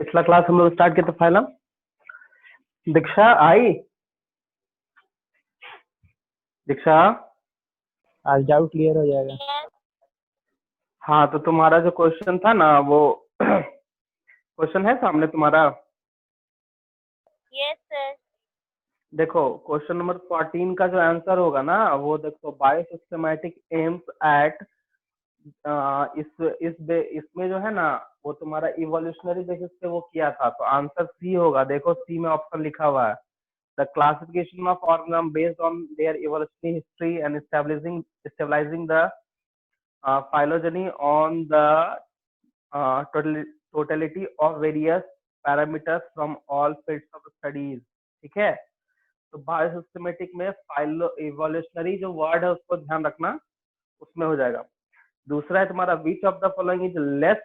पिछला क्लास हम लोग स्टार्ट किया था फाइलम। दीक्षा आई? दीक्षा आज डाउट क्लियर हो जाएगा। हाँ, तो तुम्हारा जो क्वेश्चन था ना वो क्वेश्चन है सामने तुम्हारा? Yes sir. देखो क्वेश्चन नंबर 14 का जो आंसर होगा ना वो देखो बायोसिस्टेमैटिक एम्स एट इसमें जो है ना वो तुम्हारा इवोल्यूशनरी बेसिस पे वो किया था, तो आंसर सी होगा। देखो सी में ऑप्शन लिखा हुआ है, the classification of organism based on their evolutionary history and stabilising the phylogeny on the totality of various parameters from all fields of studies। ठीक है, तो बायोसिस्टेमेटिक में फाइलो इवोल्यूशनरी जो वर्ड है उसको ध्यान रखना, उसमें हो जाएगा। दूसरा है तुम्हारा which of the following is less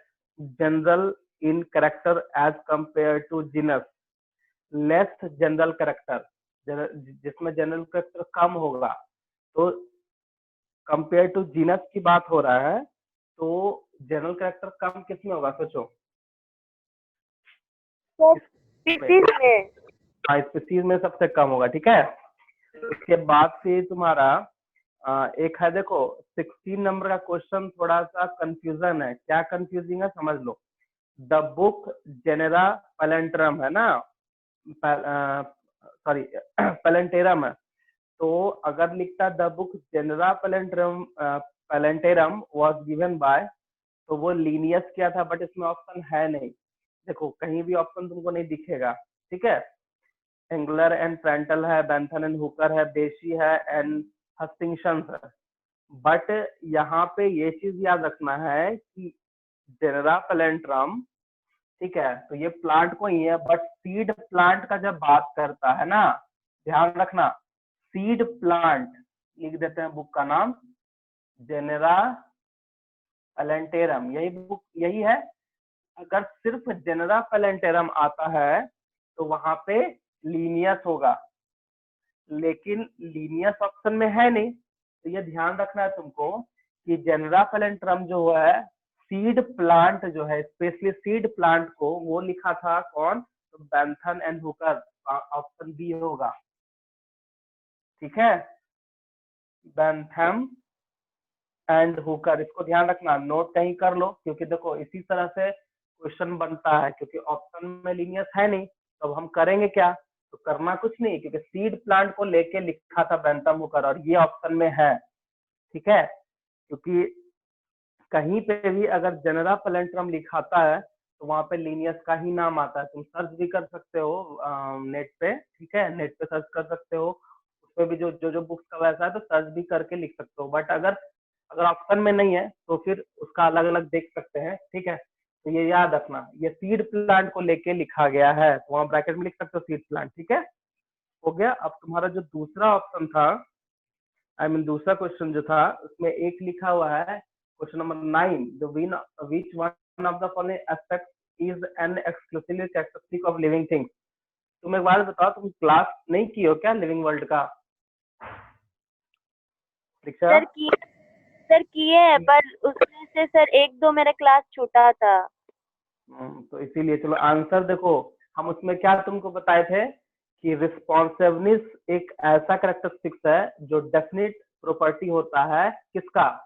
general in character as compare to genus. Less general character, जिसमें जनरल कैरेक्टर कम होगा, तो कंपेयर टू जीनस की बात हो रहा है, तो जनरल कैरेक्टर कम किस में होगा सोचो? स्पीसीज में। हाँ, स्पीसीज में सबसे कम होगा। ठीक है, उसके बाद से तुम्हारा एक है, देखो 16 नंबर का क्वेश्चन थोड़ा सा कंफ्यूजन है। क्या कंफ्यूजिंग है समझ लो। द बुक जेनेरा पैलेंट्रम है ना, सॉरी पैलेंटेरम है, तो अगर लिखता the book Genera Plantarum was given by, तो वो लीनियस क्या था, बट इसमें ऑप्शन है नहीं। देखो कहीं भी ऑप्शन तुमको नहीं दिखेगा। ठीक है, एंगुलर एंड फ्रंटल है, बेंथन एंड हुकर है, बेशी है एंड हस्टिंगसन है। बट यहाँ पे ये चीज याद रखना है कि जेनेरा पैलेंट्रम, ठीक है, तो ये प्लांट को ही है, बट सीड प्लांट का जब बात करता है ना, ध्यान रखना, सीड प्लांट लिख देते हैं बुक का नाम जेनेरा पैलेंटेरम, यही बुक यही है। अगर सिर्फ जेनेरा पैलेंटेरम आता है तो वहां पे लीनियस होगा, लेकिन लीनियस ऑप्शन में है नहीं, तो ये ध्यान रखना है तुमको कि जेनेरा पैलेंटेरम जो है सीड प्लांट जो है, स्पेशली सीड प्लांट को वो लिखा था कौन? तो Bentham and Hooker, option B होगा। ठीक है, बेंथम एंड हुकर, इसको ध्यान रखना, नोट कहीं कर लो, क्योंकि देखो इसी तरह से क्वेश्चन बनता है, क्योंकि ऑप्शन में लीनियस है नहीं, तो हम करेंगे क्या? तो करना कुछ नहीं, क्योंकि सीड प्लांट को लेके लिखा था बेंथम हुकर और ये ऑप्शन में है। ठीक है, क्योंकि कहीं पे भी अगर जेनेरा पैलेंट्रम लिखाता है तो वहां पे लीनियस का ही नाम आता है। तुम सर्च भी कर सकते हो नेट पे, ठीक है, नेट पे सर्च कर सकते हो, उसमें भी जो जो जो बुक्स का वैसा है तो सर्च भी करके लिख सकते हो। बट अगर ऑप्शन में नहीं है तो फिर उसका अलग अलग देख सकते हैं। ठीक है, तो ये याद रखना, ये सीड प्लांट को लेके लिखा गया है, तो वहां ब्रैकेट में लिख सकते हो सीड प्लांट। ठीक है, हो गया। अब तुम्हारा जो दूसरा ऑप्शन था, दूसरा क्वेश्चन जो था, उसमें एक लिखा हुआ है question number 9, the which one of the following aspect is an exclusive characteristic of living things. तुम एक बात बताओ, तुम क्लास नहीं की हो क्या लिविंग वर्ल्ड का? दीक्षा सर किए है, पर उसमें से सर 1-2 मेरा क्लास छूटा था। तो इसीलिए चलो आंसर देखो, हम उसमें क्या तुमको बताए थे कि रिस्पॉन्सिवनेस एक ऐसा कैरेक्टरिस्टिक्स है जो डेफिनेट प्रॉपर्टी होता है किसका?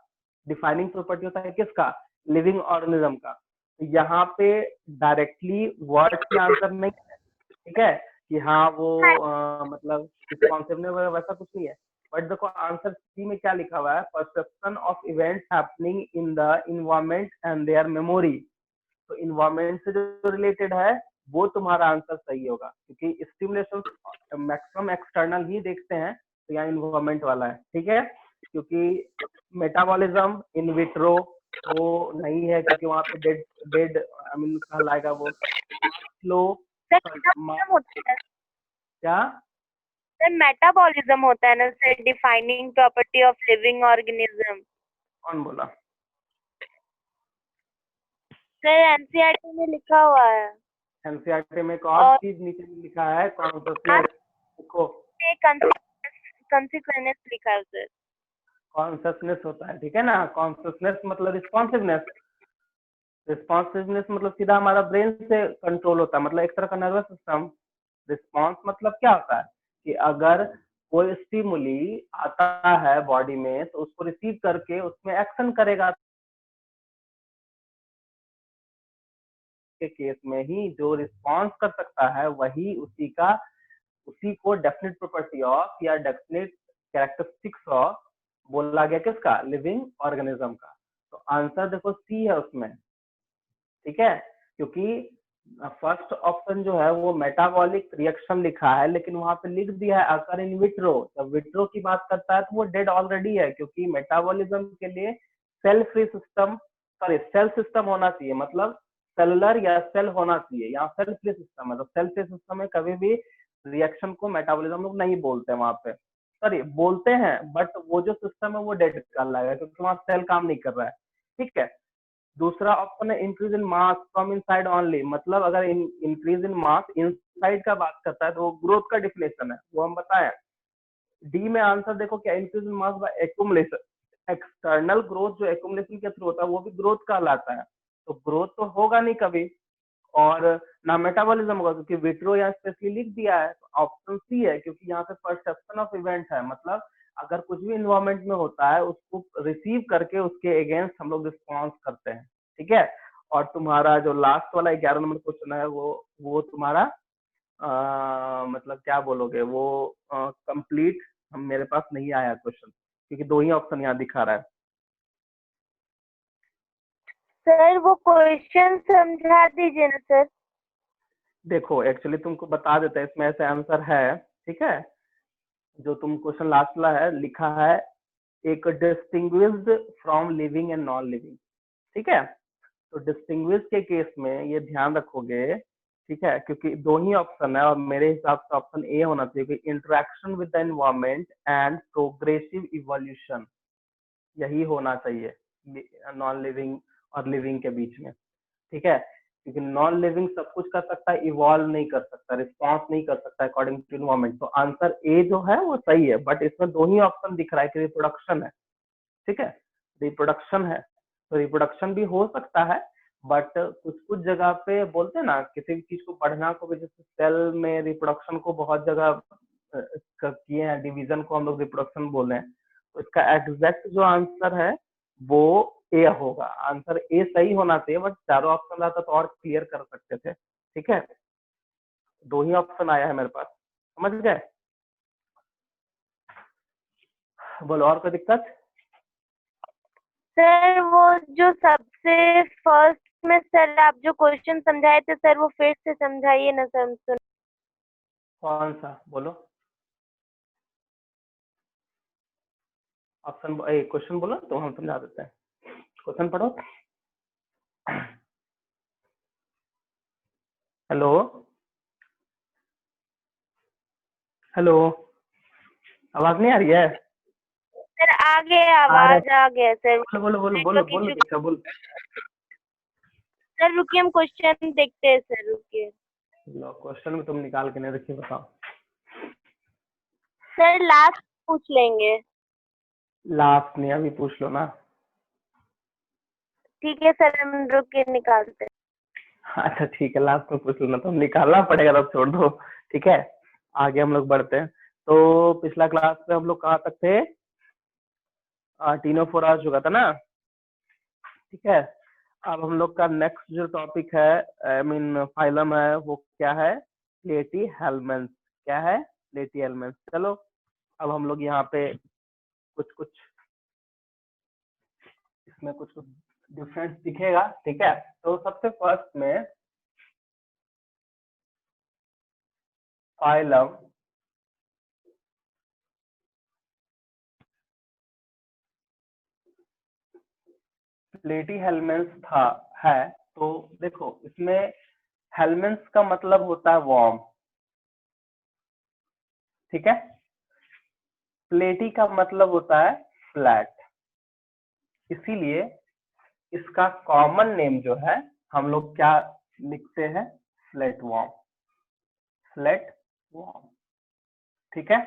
डिफाइनिंग प्रॉपर्टी होता है किसका? लिविंग ऑर्गेनिज्म का। तो यहाँ पे डायरेक्टली वर्ड की आंसर नहीं है, ठीक है, कि हाँ वो मतलब रिस्पॉन्सिवनेस वैसा कुछ नहीं है। बट देखो आंसर सी में क्या लिखा हुआ है, perception of events happening in the environment and there memory. तो इन्वायरमेंट से जो रिलेटेड है वो तुम्हारा आंसर सही होगा, क्योंकि स्टिमुलेशन मैक्सिमम एक्सटर्नल ही देखते हैं, तो यहाँ इन्वायरमेंट वाला है। ठीक है, क्योंकि मेटाबॉलिज्म इन विट्रो वो नहीं है, क्योंकि वहाँ पे डेड कहलाएगा वो। स्लो क्या सर मेटाबॉलिज्म होता है ना sir, defining property of living organism. कौन बोला? सर एनसीईआरटी में लिखा हुआ है। एनसीईआरटी में एक और चीज नीचे लिखा है, कॉन्शियसनेस। देखो कॉन्सिक्वेंस लिखा है सर। कॉन्शियसनेस होता है, ठीक है ना, कॉन्शियसनेस मतलब रिस्पॉन्सिवनेस। रिस्पॉन्सिवनेस मतलब सीधा हमारा ब्रेन से कंट्रोल होता है, मतलब एक तरह का नर्वस सिस्टम। रिस्पॉन्स मतलब क्या होता है कि अगर कोई स्टिमुली आता है बॉडी में तो उसको रिसीव करके उसमें एक्शन करेगा। के केस में ही जो रिस्पॉन्स कर सकता है वही उसी को डेफिनेट प्रॉपर्टी ऑफ या डेफिनेट कैरेक्टरिस्टिक्स ऑफ बोला गया किसका, लिविंग ऑर्गेनिज्म का। तो आंसर देखो सी है उसमें, ठीक है, क्योंकि फर्स्ट ऑप्शन जो है वो मेटाबॉलिक रिएक्शन लिखा है, लेकिन वहां पे लिख दिया है अकर इन विट्रो। जब विट्रो की बात करता है तो वो डेड ऑलरेडी है, क्योंकि मेटाबॉलिज्म के लिए cell free system, sorry cell system होना चाहिए, मतलब सेलुलर या सेल होना चाहिए। यहाँ सेल फ्री सिस्टम है, तो सेल फ्री सिस्टम में कभी भी रिएक्शन को मेटाबॉलिज्म लोग नहीं बोलते वहां पे, सॉरी बोलते हैं, बट वो जो सिस्टम है वो डेड कर रहा है, क्योंकि वहां सेल काम नहीं कर रहा है, ठीक है। दूसरा ऑप्शन है increase in mass from inside only, मतलब अगर इंक्रीज इन मास इनसाइड का बात करता है तो वो ग्रोथ का डिफिनेशन है, वो हम बताएं। डी में आंसर देखो क्या, increase in mass by accumulation. External growth जो एक्यूमुलेशन के थ्रू होता है वो भी ग्रोथ कहलाता है, तो ग्रोथ तो होगा नहीं कभी, और ना मेटाबॉलिज्म होगा, क्योंकि विट्रो यहाँ स्पेशली लिख दिया है। तो ऑप्शन सी है, क्योंकि यहाँ पे परसेप्शन ऑफ इवेंट है, मतलब अगर कुछ भी इन्वायरमेंट में होता है उसको रिसीव करके उसके अगेंस्ट हम लोग रिस्पॉन्स करते हैं, ठीक है। और तुम्हारा जो लास्ट वाला 11 नंबर क्वेश्चन है वो तुम्हारा मतलब क्या बोलोगे, वो कंप्लीट हम मेरे पास नहीं आया क्वेश्चन, क्योंकि दो ही ऑप्शन यहाँ दिखा रहा है। सर वो क्वेश्चन समझा दीजिए ना सर। देखो एक्चुअली तुमको बता देते हैं, इसमें ऐसे आंसर है, ठीक है। जो तुम क्वेश्चन लास्ट वाला है लिखा है, एक distinguished from living and non living, ठीक है। तो डिस्टिंग्विश के केस में ये ध्यान रखोगे, ठीक है, क्योंकि दो ही ऑप्शन है और मेरे हिसाब से ऑप्शन ए होना चाहिए कि interaction with the environment and progressive evolution, यही होना चाहिए नॉन लिविंग और लिविंग के बीच में, ठीक है। क्योंकि नॉन लिविंग सब कुछ कर सकता है, इवॉल्व नहीं कर सकता, रिस्पॉन्स नहीं कर सकता अकॉर्डिंग टू इन्वायरमेंट। तो आंसर ए जो है वो सही है, बट इसमें दो ही ऑप्शन दिख रहा है कि रिप्रोडक्शन है, ठीक है, रिप्रोडक्शन है। तो रिप्रोडक्शन भी हो सकता है, बट कुछ कुछ जगह पे बोलते हैं ना, किसी भी चीज को बढ़ना को, जैसे सेल में रिप्रोडक्शन को बहुत जगह किए हैं, डिवीजन को हम लोग रिप्रोडक्शन बोल रहे हैं। तो इसका एग्जैक्ट जो आंसर है वो ए होगा, आंसर ए सही होना चाहिए, बट चारों ऑप्शन रहता तो और क्लियर कर सकते थे, ठीक है। दो ही ऑप्शन आया है मेरे पास, समझ गए। बोलो और कोई दिक्कत। सर वो जो सबसे फर्स्ट में सर आप जो क्वेश्चन समझाए थे सर वो फिर से समझाइए ना सर, सुन। कौन सा बोलो, ऑप्शन क्वेश्चन बोलो तो हम समझा देते हैं। क्वेश्चन पढ़ो। हेलो हेलो, आवाज नहीं आ रही है। सर आ गया, आवाज आ गया सर। बोलो बोलो बोलो बोलो बोलो दीक्षा बोलो। सर रुकिए हम क्वेश्चन देखते हैं सर, रुकिए। क्वेश्चन में तुम निकाल के नहीं रखिए, बताओ। सर लास्ट पूछ लेंगे। लास्ट नहीं, अभी पूछ लो ना। ठीक है सर, हम रुक के निकालते हैं। अच्छा ठीक है, लास्ट में पूछ लो ना, तो निकालना पड़ेगा, तब छोड़ दो, ठीक है। आगे हम लोग बढ़ते हैं। तो पिछला क्लास में हम लोग कहाँ तक थे, टीनोफोरा चुका था ना, ठीक है। अब हम लोग का नेक्स्ट जो टॉपिक है, आई मीन फाइलम है, वो क्या है, प्लेटीहेल्मिन्थ। क्या है, प्लेटीहेल्मिन्थ। चलो अब हम लोग यहाँ पे कुछ कुछ इसमें कुछ कुछ डिफरेंस दिखेगा, ठीक है। तो सबसे फर्स्ट में फाइलम प्लेटीहेल्मिन्थ था है। तो देखो इसमें हेल्मिन्थ का मतलब होता है वॉर्म, ठीक है। प्लेटी का मतलब होता है फ्लैट, इसीलिए इसका कॉमन नेम जो है हम लोग क्या लिखते हैं, फ्लैट वॉर्म, फ्लैट वॉर्म, ठीक है।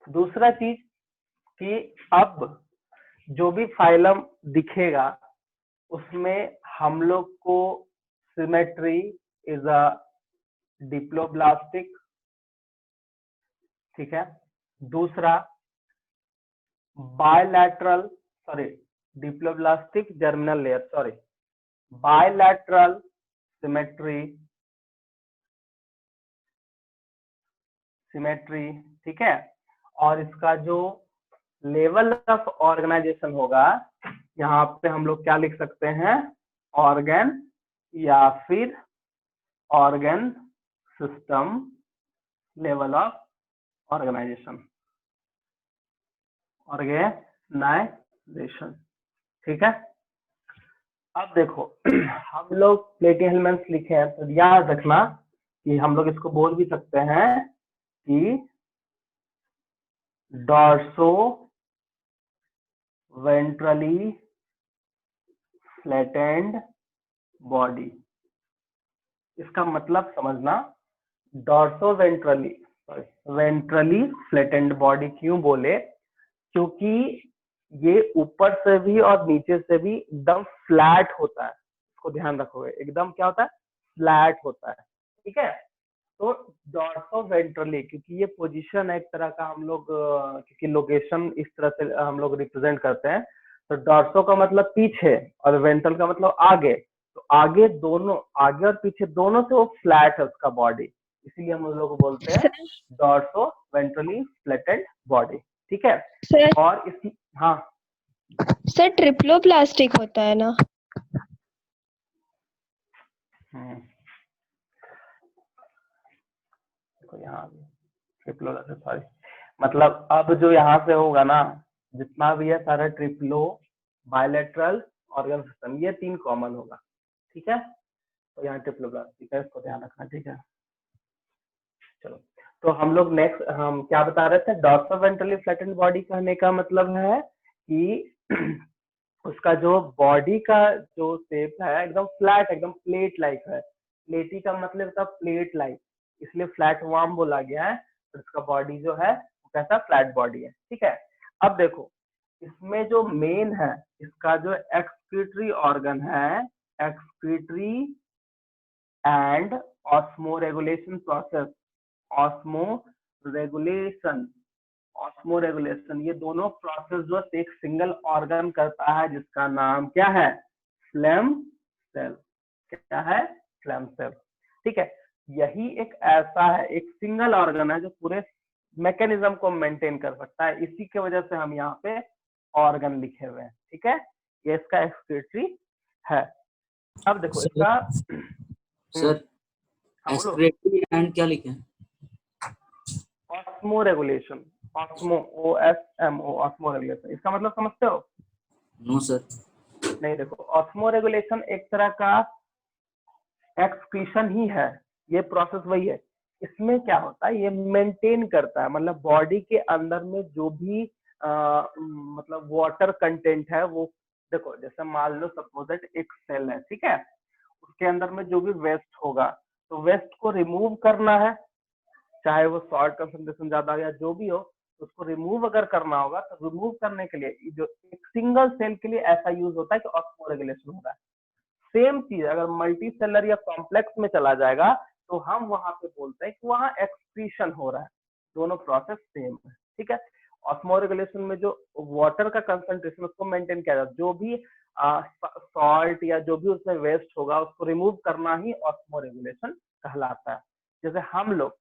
दूसरा चीज कि अब जो भी फाइलम दिखेगा उसमें हम लोग को सिमेट्री इज अ डिप्लोब्लास्टिक, ठीक है। दूसरा bilateral, sorry diploblastic germinal layer, sorry bilateral symmetry, ठीक है। और इसका जो लेवल ऑफ ऑर्गेनाइजेशन होगा, यहाँ पे हम लोग क्या लिख सकते हैं, ऑर्गन या फिर organ system level of organisation, organisation, ठीक है। अब देखो हम लोग प्लेटिहेलमिन्थ लिखे हैं, तो याद रखना कि हम लोग इसको बोल भी सकते हैं कि डॉर्सो वेंट्रली फ्लैटेंड बॉडी। इसका मतलब समझना, dorso ventrally, sorry ventrally flattened body क्यों बोले, क्योंकि ये ऊपर से भी और नीचे से भी एकदम फ्लैट होता है, इसको ध्यान रखोगे, एकदम क्या होता है, फ्लैट होता है, ठीक है। तो डॉर्सो वेंट्रली, क्योंकि ये पोजीशन है एक तरह का, हम लोग क्योंकि लोकेशन इस तरह से हम लोग रिप्रेजेंट करते हैं, तो डॉर्सो का मतलब पीछे और वेंट्रल का मतलब आगे, तो आगे दोनों, आगे और पीछे दोनों से वो फ्लैट है उसका बॉडी, इसीलिए हम लोग बोलते हैं डॉर्सो वेंट्रली फ्लैटेंड बॉडी, ठीक है। सर, और इसी, हाँ सर ट्रिप्लोप्लास्टिक होता है ना? यहाँ सॉरी, मतलब अब जो यहाँ से होगा ना, जितना भी है सारा ट्रिप्लो बायलैटरल ऑर्गन सिस्टम, ये तीन कॉमन होगा, ठीक है। तो यहाँ ट्रिप्लोप्लास्टिक है, इसको ध्यान रखना, ठीक है। चलो, तो हम लोग नेक्स्ट हम क्या बता रहे थे, डॉर्सोवेंट्रली फ्लैटेंड बॉडी कहने का मतलब है कि उसका जो बॉडी का जो शेप है एकदम फ्लैट, एकदम प्लेट लाइक है, प्लेटी का मतलब था प्लेट लाइक, इसलिए फ्लैट वार्म बोला गया है। तो इसका बॉडी जो है वो कैसा फ्लैट बॉडी है, ठीक है। अब देखो इसमें जो मेन है, इसका जो एक्सक्रीटरी ऑर्गन है, excretory and osmoregulation process, osmoregulation, ये दोनों प्रोसेस जो एक सिंगल ऑर्गन करता है, जिसका नाम क्या है, फ्लेम सेल, क्या है, फ्लेम सेल, ठीक है। यही एक ऐसा है, एक सिंगल ऑर्गन है जो पूरे मैकेनिज्म को मेंटेन कर सकता है, इसी की वजह से हम यहाँ पे ऑर्गन लिखे हुए हैं, ठीक है। ये इसका एक्सक्रीटरी है। अब देखो इसका सर एक्सक्रीटरी एंड क्या लिखे हैं, osmoregulation, osmo, OSMO, osmoregulation, इसका मतलब समझते हो? No sir. नहीं, देखो ऑस्मो रेगुलेशन एक तरह का एक्सक्रीशन ही है, ये प्रोसेस वही है। इसमें क्या होता है, ये मेंटेन करता है, मतलब बॉडी के अंदर में जो भी मतलब वाटर कंटेंट है वो, देखो जैसे मान लो सपोज दैट एक सेल है, ठीक है, उसके अंदर में जो भी वेस्ट होगा, तो वेस्ट को रिमूव करना है, चाहे वो सॉल्ट कंसंट्रेशन ज्यादा या जो भी हो, उसको रिमूव अगर करना होगा, तो रिमूव करने के लिए जो एक सिंगल सेल के लिए ऐसा यूज होता है कि ऑस्मो रेगुलेशन होता है। सेम चीज अगर मल्टी सेलर या कॉम्प्लेक्स में चला जाएगा, तो हम वहां पे बोलते हैं कि वहां एक्सक्रीशन हो रहा है, दोनों प्रोसेस सेम है, ठीक है। ऑस्मो रेगुलेशन में जो वाटर का कंसंट्रेशन उसको मेंटेन किया जाता है, जो भी सॉल्ट या जो भी उसमें वेस्ट होगा उसको रिमूव करना ही ऑस्मो रेगुलेशन कहलाता है। जैसे हम लोग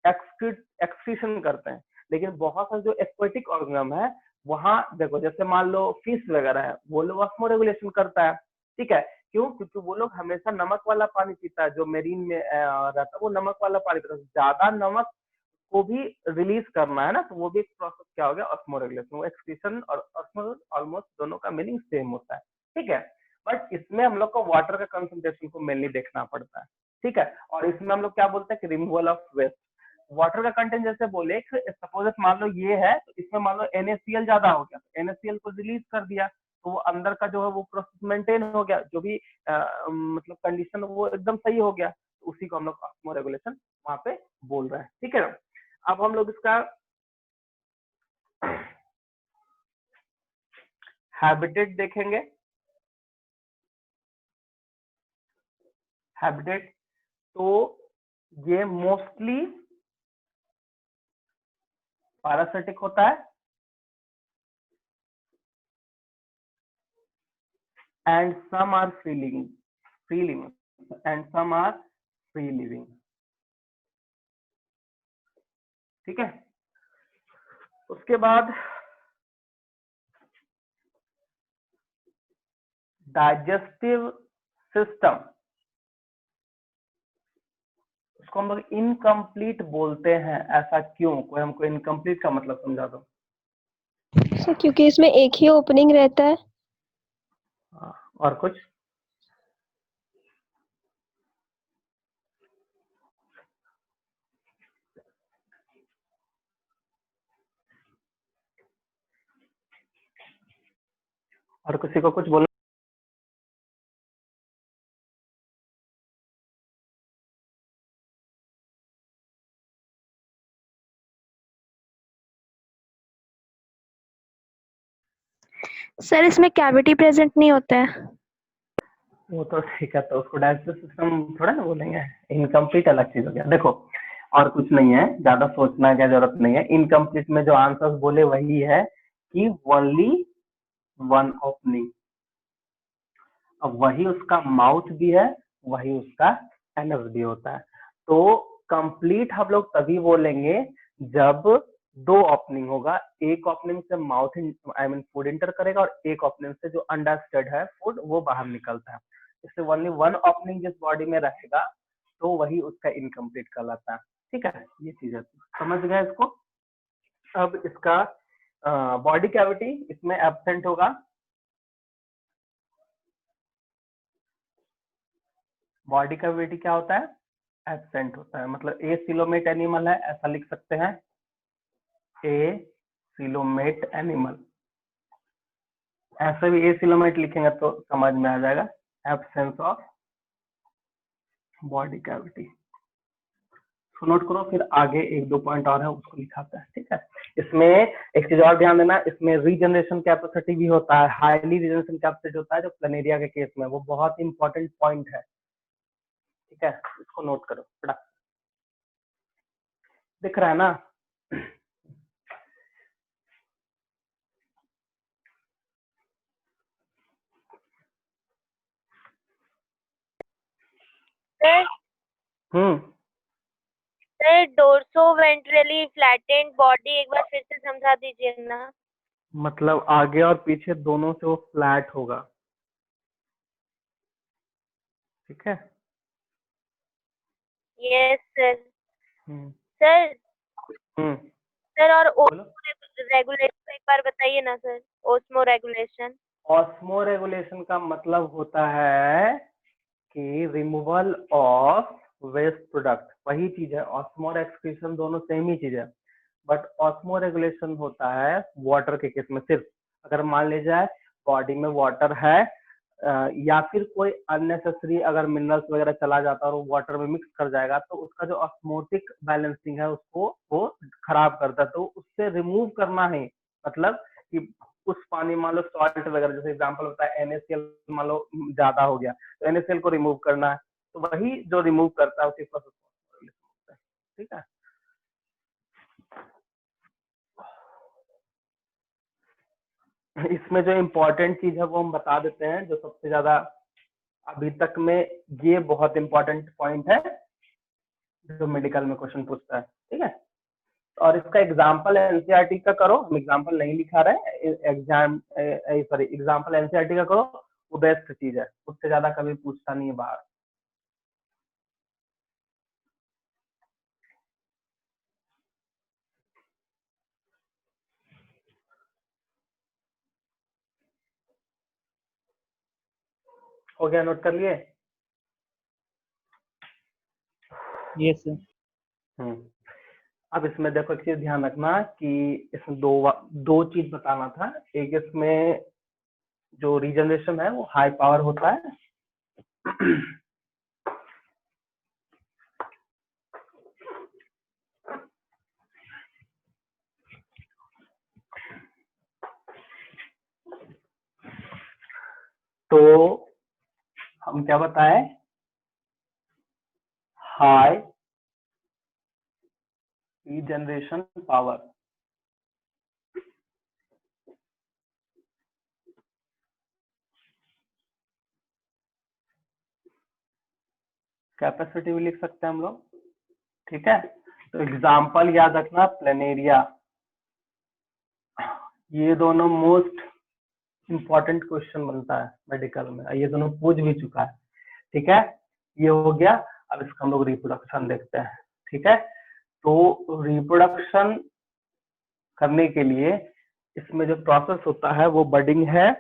एक्सक्रीशन करते हैं, लेकिन बहुत सारे जो एक्वेटिक ऑर्गेनिज्म है, वहां देखो जैसे मान लो फिश वगैरह है, वो लोग ऑस्मो रेगुलेशन करता है, ठीक है। क्यों? क्योंकि वो लोग हमेशा नमक वाला पानी पीता है, जो मेरीन में रहता है वो नमक वाला पानी पीता है, ज्यादा नमक को भी रिलीज करना है ना, तो वो भी एक प्रोसेस क्या हो गया, ऑस्मो रेगुलेशन। वो एक्सक्रीशन और ऑस्मो ऑलमोस्ट दोनों का मीनिंग सेम होता है, ठीक है। बट इसमें हम लोग को वाटर का कंसंट्रेशन को मेनली देखना पड़ता है, ठीक है। और इसमें हम लोग क्या बोलते हैं कि रिमूवल ऑफ वेस्ट, वाटर का कंटेंट जैसे बोले, सपोज मान लो ये है, तो इसमें मान लो NaCl ज्यादा हो गया, तो NaCl को रिलीज कर दिया, तो वो अंदर का जो है वो प्रोसेस मेंटेन हो गया, जो भी मतलब कंडीशन वो एकदम सही हो गया, तो उसी को हम लोग ऑस्मो रेगुलेशन वहां पे बोल रहे हैं, ठीक है ना। अब हम लोग इसका हैबिटेट देखेंगे, हैबिटेट, तो ये मोस्टली पैरासिटिक होता है and some are free living and some are free living। ठीक है, उसके बाद डाइजेस्टिव सिस्टम, उसको हम लोग इनकम्प्लीट बोलते हैं, ऐसा क्यों? कोई हमको इनकम्प्लीट का मतलब समझा दो। सर क्योंकि इसमें एक ही ओपनिंग रहता है। और कुछ? और किसी को कुछ बोलना? सर इसमें कैविटी प्रेजेंट नहीं होता है। वो तो ठीक है, तो उसको डाइजेस्टिव सिस्टम थोड़ा ना बोलेंगे, इनकम्प्लीट अलग चीज हो गया। देखो और कुछ नहीं है, ज्यादा सोचना की जरूरत नहीं है। इनकम्प्लीट में जो आंसर्स बोले वही है कि ओनली वन ओपनिंग, अब वही उसका माउथ भी है, वही उसका एनस भी होता है। तो कंप्लीट हम लोग तभी बोलेंगे जब दो ओपनिंग होगा, एक ओपनिंग से mouth I mean food inter करेगा और एक ओपनिंग से जो अंडरस्टड है फूड वो बाहर निकलता है। इससे ओनली वन ओपनिंग जिस बॉडी में रहेगा तो वही उसका इनकम्प्लीट कहलाता है। ठीक है, ये चीज है, समझ गए इसको। अब इसका बॉडी कैविटी इसमें एब्सेंट होगा, बॉडी कैविटी क्या होता है? एब्सेंट होता है, मतलब ए सिलोमेट एनिमल है ऐसा लिख सकते हैं, ए सिलोमेट एनिमल। ऐसे भी ए सिलोमेट लिखेंगे तो समझ में आ जाएगा, absence of body cavity. Note करो, फिर आगे एक दो पॉइंट और है उसको लिखाता है। ठीक है, इसमें एक चीज और ध्यान देना, इसमें रीजनरेशन कैपेसिटी भी होता है, हाईली रीजनरेशन कैपेसिटी होता है जो प्लेनेरिया के केस में, वो बहुत इंपॉर्टेंट पॉइंट है। ठीक है, इसको नोट करो, पढ़ा दिख रहा है ना? Sir dorso ventrally flattened body एक बार फिर से समझा दीजिए ना। मतलब आगे और पीछे दोनों से वो फ्लैट होगा। ठीक है, यस सर। हम्म सर हम्म सर और बोलो। रेगुलेशन एक बार बताइए ना sir, osmo regulation. Osmo regulation का मतलब होता है कि रिमूवल ऑफ वेस्ट प्रोडक्ट, वही चीज है। ऑस्मो और एक्सक्रीशन दोनों सेम ही चीज है, बट ऑस्मो रेगुलेशन होता है वाटर के केस में सिर्फ। अगर मान लीजिए बॉडी में वाटर है या फिर कोई अननेसेसरी अगर मिनरल्स वगैरह चला जाता है और वो वाटर में मिक्स कर जाएगा तो उसका जो ऑस्मोटिक बैलेंसिंग है उसको वो खराब करता है, तो उससे रिमूव करना है। मतलब कि उस पानी मान लो सॉल्ट वगैरह, जैसे एग्जांपल होता है NaCl मान लो ज्यादा हो गया तो NaCl को रिमूव करना है, तो वही जो रिमूव करता है उसी पर। ठीक है, इसमें जो इम्पोर्टेंट चीज है वो हम बता देते हैं, जो सबसे ज्यादा अभी तक में ये बहुत इंपॉर्टेंट पॉइंट है जो मेडिकल में क्वेश्चन पूछता है। ठीक है, और इसका एग्जांपल एनसीईआरटी का करो, हम एग्जांपल नहीं लिखा रहे, एग्जांपल एनसीईआरटी का करो, वो बेस्ट चीज है, उससे ज्यादा कभी पूछता नहीं है बाहर। हो गया, नोट कर लिए? Yes sir. अब इसमें देखो एक चीज ध्यान रखना कि इसमें दो चीज बताना था। एक इसमें जो रीजनरेशन है वो हाई पावर होता है, तो हम क्या बताएं हाई रीजनरेशन पावर। कैपेसिटी भी लिख सकते हैं हम लोग, ठीक है। तो एग्जाम्पल याद रखना, प्लेनेरिया। ये दोनों मोस्ट इंपॉर्टेंट क्वेश्चन बनता है मेडिकल में, ये दोनों पूछ भी चुका है, ठीक है। ये हो गया। अब इसका हम लोग रिप्रोडक्शन देखते हैं, ठीक है। तो रिप्रोडक्शन करने के लिए इसमें जो प्रोसेस होता है वो बडिंग है,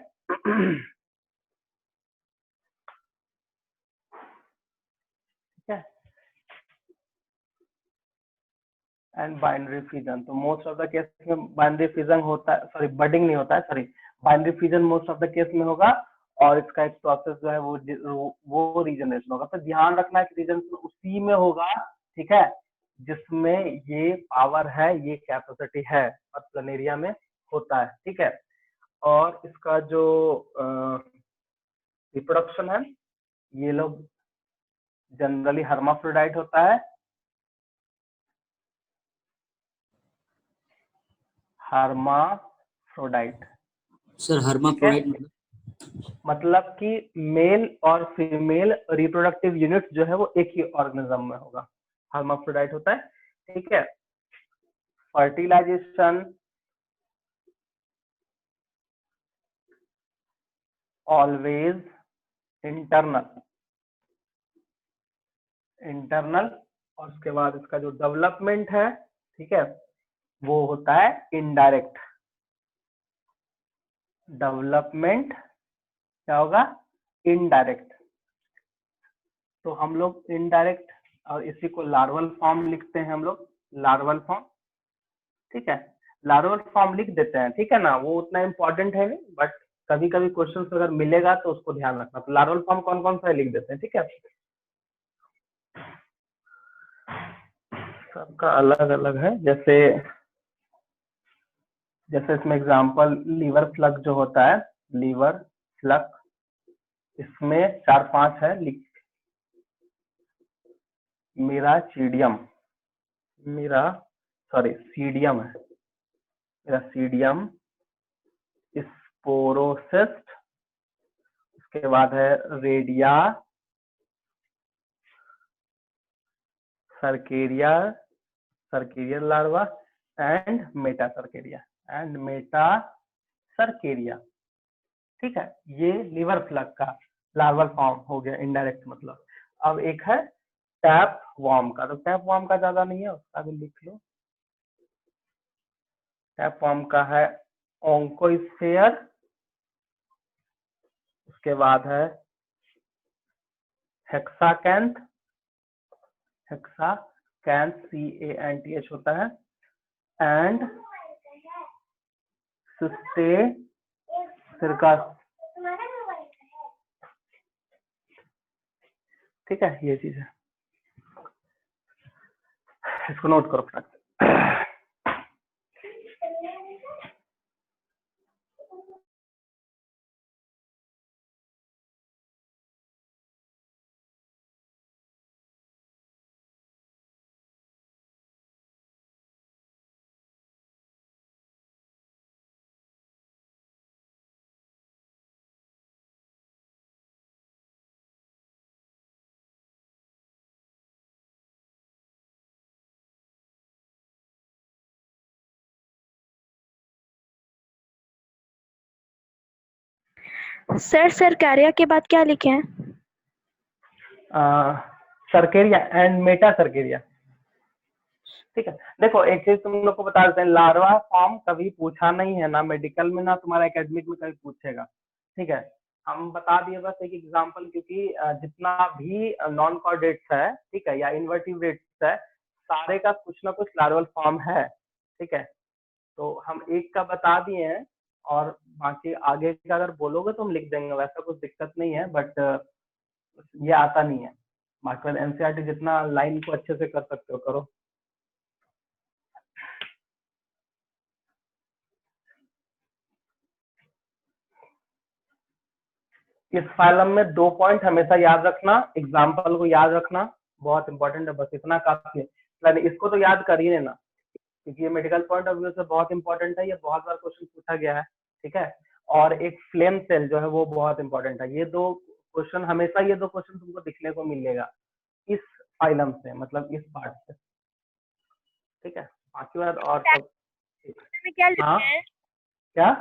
ठीक है, एंड बाइनरी फ्यूजन। तो मोस्ट ऑफ द केस में बाइनरी फ्यूजन होता है, सॉरी बडिंग नहीं होता है, sorry binary fusion most of the case में होगा, और इसका एक प्रोसेस जो है वो रीजनरेशन होगा। तो ध्यान रखना है कि रीजनरेशन उसी में होगा, ठीक है, जिसमें ये पावर है, ये कैपेसिटी है, और प्लेनेरिया में होता है, ठीक है। और इसका जो रिप्रोडक्शन है, ये लोग जनरली हर्माफ्रोडाइट होता है, हर्माफ्रोडाइट। सर हर्माफ्रोडाइट मतलब कि मेल और फीमेल रिप्रोडक्टिव यूनिट जो है वो एक ही ऑर्गेनिज्म में होगा, हर्माफ्रोडाइट होता है, ठीक है। फर्टिलाइजेशन ऑलवेज इंटरनल, और उसके बाद इसका जो डेवलपमेंट है, ठीक है, वो होता है इनडायरेक्ट। डेवलपमेंट क्या होगा? इनडायरेक्ट। तो हम लोग इनडायरेक्ट, और इसी को लार्वल फॉर्म लिखते हैं हम लोग, लार्वल फॉर्म, ठीक है। लार्वल फॉर्म लिख देते हैं, ठीक है ना, वो उतना इंपॉर्टेंट है नहीं, बट कभी कभी क्वेश्चन अगर मिलेगा तो उसको ध्यान रखना। तो लार्वल फॉर्म कौन कौन सा है लिख देते हैं, ठीक है। सबका अलग अलग है, जैसे इसमें एग्जांपल लीवर फ्लग जो होता है, लीवर फ्लग, इसमें 4-5 है, लिख सीडियम है, सीडियम, स्पोरोसिस्ट, उसके बाद है रेडिया, सर्केरियल लार्वा, एंड मेटासर्केरिया, ठीक है। ये लीवर फ्लग का लार्वल फॉर्म हो गया, इनडायरेक्ट मतलब। अब एक है टैप वॉर्म का, तो टैप वॉर्म का ज्यादा नहीं है, उसका भी लिख लो। टैप वॉर्म का है ओंकोस्फेयर, उसके बाद है हेक्साकैंथ, CANTH होता है, एंड सिस्टेसिरका, ठीक है। ये चीज है, इसको नोट करो फटाक से। सर कार्या के बाद क्या लिखे हैं? सर्केरिया एंड मेटा सर्केरिया, ठीक है। देखो एक चीज तुम लोग को बता देते हैं, लार्वा फॉर्म कभी पूछा नहीं है ना मेडिकल में, ना तुम्हारा एकेडमिक में कभी पूछेगा, ठीक है। हम बता दिए बस एक एग्जांपल, क्योंकि जितना भी नॉन कॉर्डेट्स है, ठीक है, या इन्वर्टिब्रेट्स है, सारे का कुछ ना कुछ लार्वल फॉर्म है, ठीक है। तो हम एक का बता दिए हैं, और बाकी आगे का अगर बोलोगे तो हम लिख देंगे, वैसा कुछ दिक्कत नहीं है, बट ये आता नहीं है। बाकी एनसीईआरटी जितना लाइन को अच्छे से कर सकते हो करो। इस फाइलम में 2 पॉइंट हमेशा याद रखना, एग्जाम्पल को याद रखना, बहुत इंपॉर्टेंट है, बस इतना काफी है। यानी इसको तो याद कर ही लेना, क्योंकि ये मेडिकल पॉइंट ऑफ व्यू से बहुत इंपॉर्टेंट है, ये बहुत बार क्वेश्चन पूछा गया है, ठीक है। और एक फ्लेम सेल जो है वो बहुत इंपॉर्टेंट है। ये दो क्वेश्चन हमेशा, ये दो क्वेश्चन तुमको दिखने को मिलेगा इस फाइलम से, मतलब इस पार्ट से, ठीक है। बाकी बात और सब में क्या लिखे हाँ हैं? क्या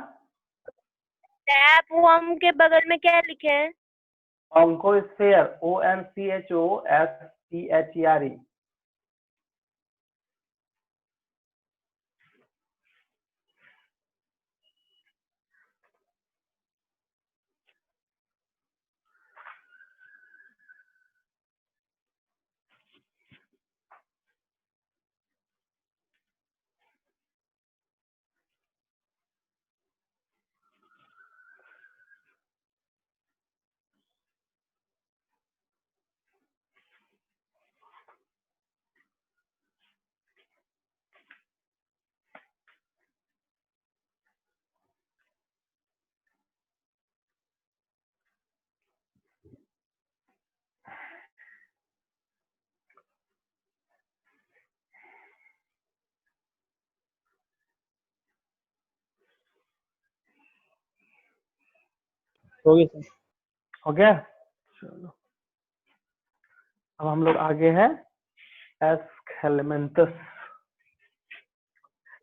टैप वर्म के बगल में क्या लिखे हैं? ऑन्कोस्फेयर, ONCHOSPHERE। हो गया सर। हो गया, चलो अब हम लोग आगे हैं एस्केलेमेंथस।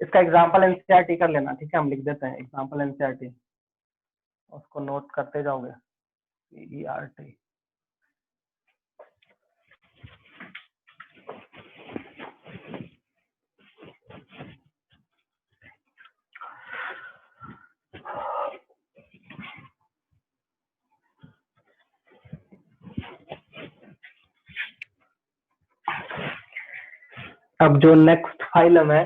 इसका एग्जांपल एनसीईआरटी कर लेना, ठीक है। हम लिख देते हैं एग्जांपल एनसीईआरटी, उसको नोट करते जाओगे। CERT अब जो नेक्स्ट फाइलम है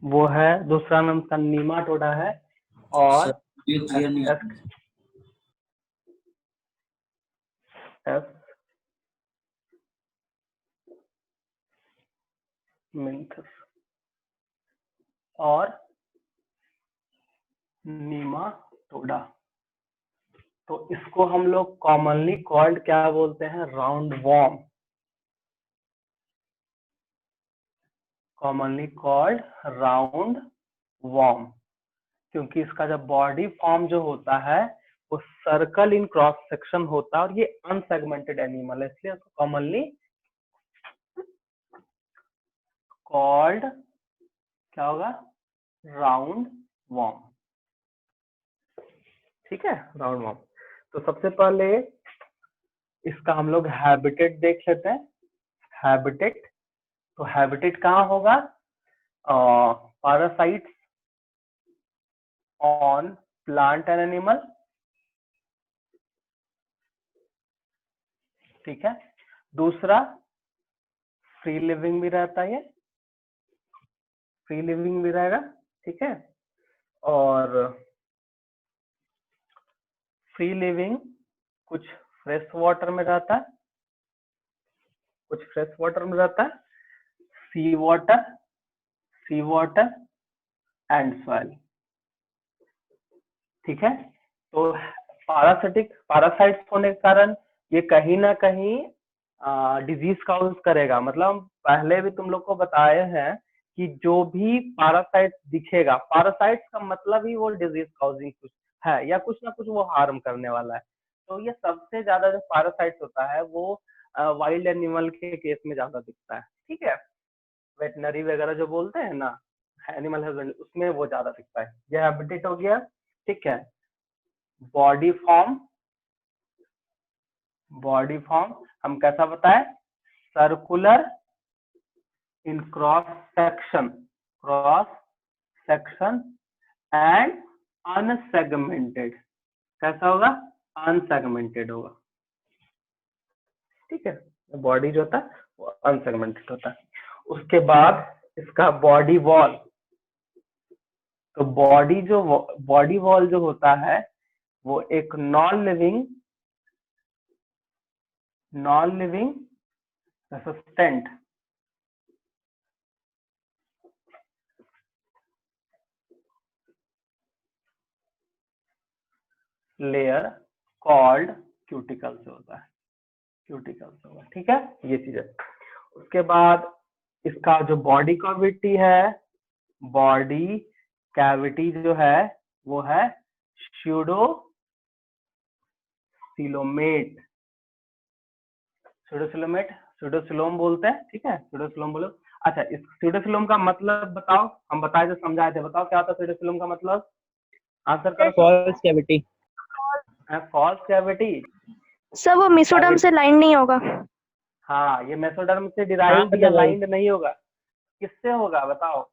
वो है, दूसरा नाम का नीमाटोडा है। और सर ये क्लियर नहीं आ रहा। एस्केलेमेंथस और नीमाटोडा। तो इसको हम लोग कॉमनली कॉल्ड क्या बोलते हैं? Round warm. Commonly called round warm, क्योंकि इसका जब बॉडी फॉर्म जो होता है वो सर्कल इन क्रॉस सेक्शन होता है, और ये अनसेगमेंटेड एनिमल है, इसलिए इसको कॉमनली कॉल्ड क्या होगा? राउंड वॉर्म, ठीक है, राउंड वॉर्म। तो सबसे पहले इसका हम लोग हैबिटेट देख लेते हैं। हैबिटेट, तो हैबिटेट कहाँ होगा? Parasites on plant and animal, ठीक है। दूसरा फ्री लिविंग भी रहता है, ये फ्री लिविंग भी रहेगा, ठीक है। और फ्री लिविंग कुछ फ्रेश वाटर में रहता है, कुछ फ्रेश वाटर में रहता है, सी वाटर एंड सॉइल, ठीक है। तो पैरासाइट्स होने के कारण ये कहीं ना कहीं डिजीज काउज करेगा। मतलब पहले भी तुम लोग को बताए हैं कि जो भी पैरासाइट दिखेगा, पैरासाइट्स का मतलब ही वो डिजीज काउजिंग कुछ है, या कुछ ना कुछ वो हार्म करने वाला है। तो ये सबसे ज्यादा जो पैरासाइट्स होता है वो वाइल्ड एनिमल के केस में ज्यादा दिखता है, ठीक है। वेटनरी वगैरह जो बोलते हैं ना, एनिमल हस्बेंड्री, उसमें वो ज्यादा दिखता है। ये हैबिटेट हो गया, ठीक है। बॉडी फॉर्म, बॉडी फॉर्म हम कैसा बताएं? Circular in cross section and unsegmented. कैसा होगा? अनसेगमेंटेड होगा, ठीक है। बॉडी जो होता है वो अनसेगमेंटेड होता है। उसके बाद इसका बॉडी वॉल, तो बॉडी वॉल जो होता है वो एक non living resistant, layer called cuticle से होता है, क्यूटिकल से होगा, ठीक है, ये चीज है। उसके बाद इसका जो बॉडी कैविटी है, बॉडी कैविटी जो है वो है स्यूडोसिलोमेट, स्यूडोसिलोमेट, स्यूडोसिलोम बोलते हैं, ठीक है, स्यूडोसिलोम बोलो। अच्छा, इस स्यूडोसिलोम का मतलब बताओ, हम बताए थे, समझाए थे, बताओ क्या होता है स्यूडोसिलोम का मतलब, आंसर करो। False cavity. False cavity, sir वो मेसोडर्म से लाइन नहीं होगा। हाँ, ये मेसोडर्म से डिराइव्ड या लाइंड नहीं होगा, किससे होगा बताओ,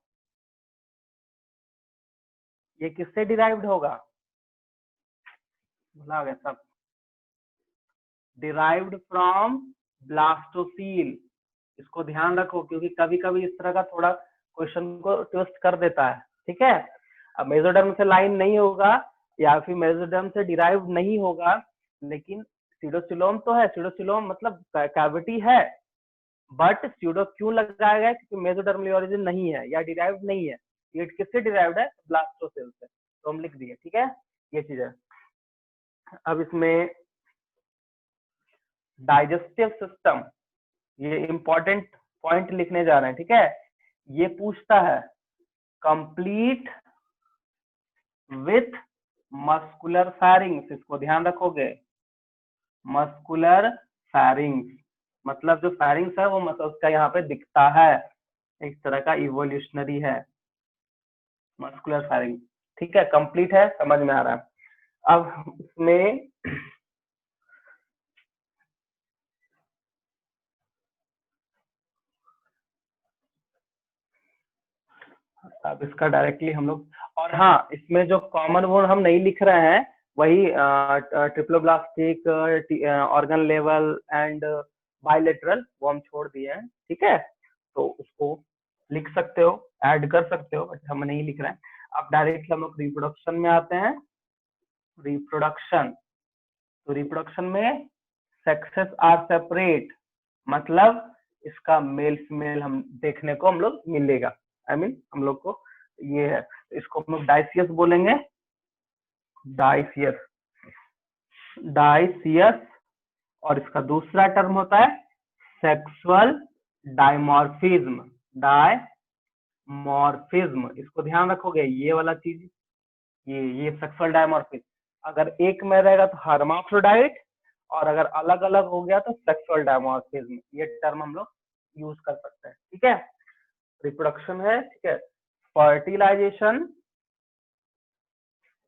ये किससे डिराइव्ड होगा, भुला गए सब, डिराइव्ड फ्रॉम ब्लास्टोसील। इसको ध्यान रखो क्योंकि कभी कभी इस तरह का थोड़ा क्वेश्चन को ट्विस्ट कर देता है, ठीक है। अब मेसोडर्म से लाइन नहीं होगा या फिर मेसोडर्म से डिराइव्ड नहीं होगा, लेकिन स्यूडोसिलोम तो है, स्यूडोसिलोम मतलब कैविटी है, बट स्यूडो क्यों लगाया गया, क्योंकि मेसोडर्मल ओरिजिन नहीं है या डिराइव्ड नहीं है, ये किससे डिराइव्ड है, ब्लास्टोसेल से, तो हम लिख दिए, ठीक है, ये चीज है। अब इसमें डाइजेस्टिव सिस्टम, ये इंपॉर्टेंट पॉइंट लिखने जा रहे हैं, ठीक है। ये पूछता है कंप्लीट विथ मस्कुलर फैरिंग्स, इसको ध्यान रखोगे, मस्कुलर फैरिंग्स मतलब जो फैरिंग्स है वो मतलब उसका यहाँ पे दिखता है, एक तरह का इवोल्यूशनरी है मस्कुलर फैरिंग, ठीक है, कंप्लीट है, समझ में आ रहा है। अब इसमें अब इसका डायरेक्टली हम लोग, और हाँ, इसमें जो कॉमन वो हम नहीं लिख रहे हैं, वही triploblastic, organ level and bilateral, वो हम छोड़ दिए हैं, ठीक है, तो उसको लिख सकते हो, ऐड कर सकते हो, बट हम नहीं लिख रहे हैं। अब डायरेक्टली हम लोग रिप्रोडक्शन में आते हैं, रिप्रोडक्शन, तो रिप्रोडक्शन में सेक्सेस आर सेपरेट, मतलब इसका मेल फीमेल हम देखने को हम लोग मिलेगा, आई मीन हम लोग को ये है, इसको हम लोग डाइसियस बोलेंगे, डाइसियस, डाइसियस, और इसका दूसरा टर्म होता है सेक्सुअल डायमॉर्फिज्म, डायमॉर्फिज्म, इसको ध्यान रखोगे, ये वाला चीज, ये सेक्सुअल डायमॉर्फिज्म, अगर एक में रहेगा तो हर्माफ्रोडाइट, और अगर अलग अलग हो गया तो सेक्सुअल डायमॉर्फिज्म, ये टर्म हम लोग यूज कर सकते हैं, ठीक है। रिप्रोडक्शन है, ठीक है। फर्टिलाइजेशन,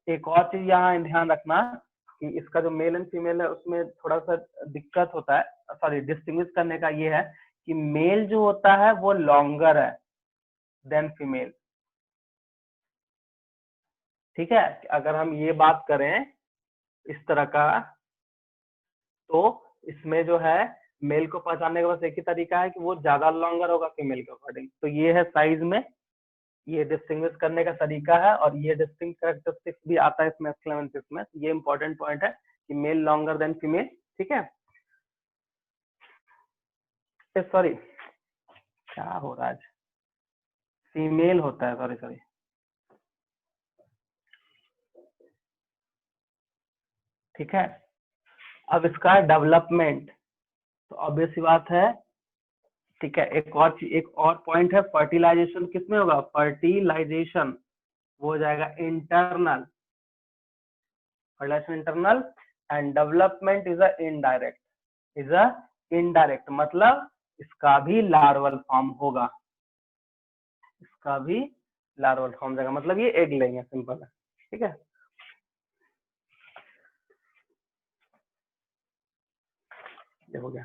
एक और चीज यहाँ ध्यान रखना कि इसका जो मेल एंड फीमेल है उसमें थोड़ा सा दिक्कत होता है, सॉरी डिस्टिंग्विश करने का ये है कि मेल जो होता है वो लॉन्गर है देन फीमेल, ठीक है। अगर हम ये बात करें इस तरह का, तो इसमें जो है मेल को पहचानने का बस एक ही तरीका है कि वो ज्यादा लॉन्गर होगा फीमेल के अकॉर्डिंग, तो ये है साइज में, ये डिस्टिंग्विश करने का तरीका है, और ये डिस्टिंक्ट कैरेक्टरिस्टिक्स भी आता है इसमें एक्सक्लेमेंसिस में, ये इंपॉर्टेंट पॉइंट है कि मेल लॉन्गर देन फीमेल, ठीक है। सॉरी, क्या हो रहा है, फीमेल होता है, सॉरी सॉरी, ठीक है। अब इसका डेवलपमेंट, तो ऑब्वियस सी बात है, ठीक है। एक और पॉइंट है, फर्टिलाइजेशन किसमें होगा, फर्टिलाइजेशन वो हो जाएगा internal, fertilisation internal, and development is a indirect, is a indirect, मतलब इसका भी लार्वल फॉर्म होगा, इसका भी लार्वल फॉर्म जाएगा, मतलब ये एग लेंगे, सिंपल है, ठीक है। ये हो गया,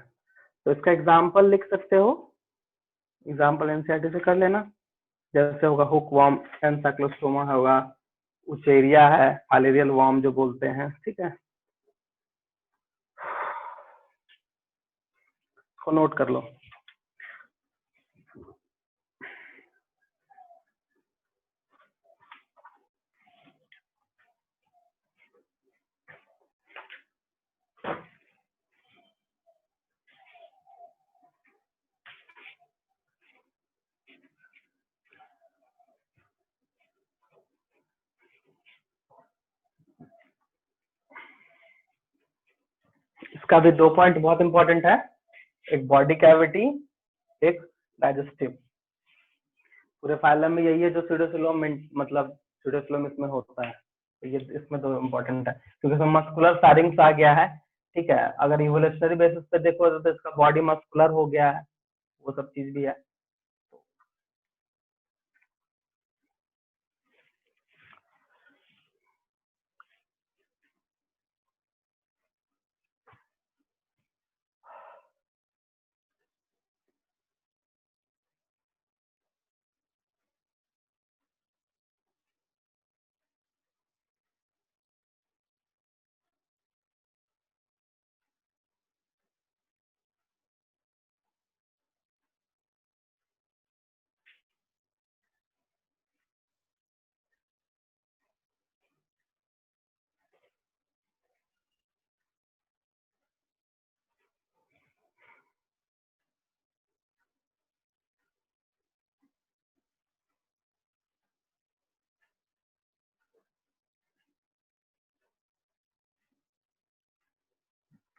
तो इसका एग्जाम्पल लिख सकते हो, एग्जाम्पल एनसीईआरटी से कर लेना, जैसे होगा हुक वॉर्म, एनसाइक्लोस्टोमा होगा, उचेरिया है, फाइलेरियल वॉर्म जो बोलते हैं, ठीक है, को नोट कर लो। इसका भी 2 पॉइंट बहुत इंपॉर्टेंट है, एक बॉडी कैविटी, एक डाइजेस्टिव। पूरे फाइलम में यही है जो सीडोफिलम मतलब सीडोफिलम इसमें होता है, तो ये इसमें 2 इम्पोर्टेंट है क्योंकि इसमें मस्कुलर फायरिंग्स आ गया है। ठीक है, अगर इवोल्यूशनरी बेसिस पे देखो तो इसका बॉडी मस्कुलर हो गया है, वो सब चीज भी है।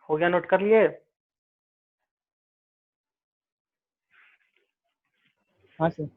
हो गया, नोट कर लिए? हाँ सर।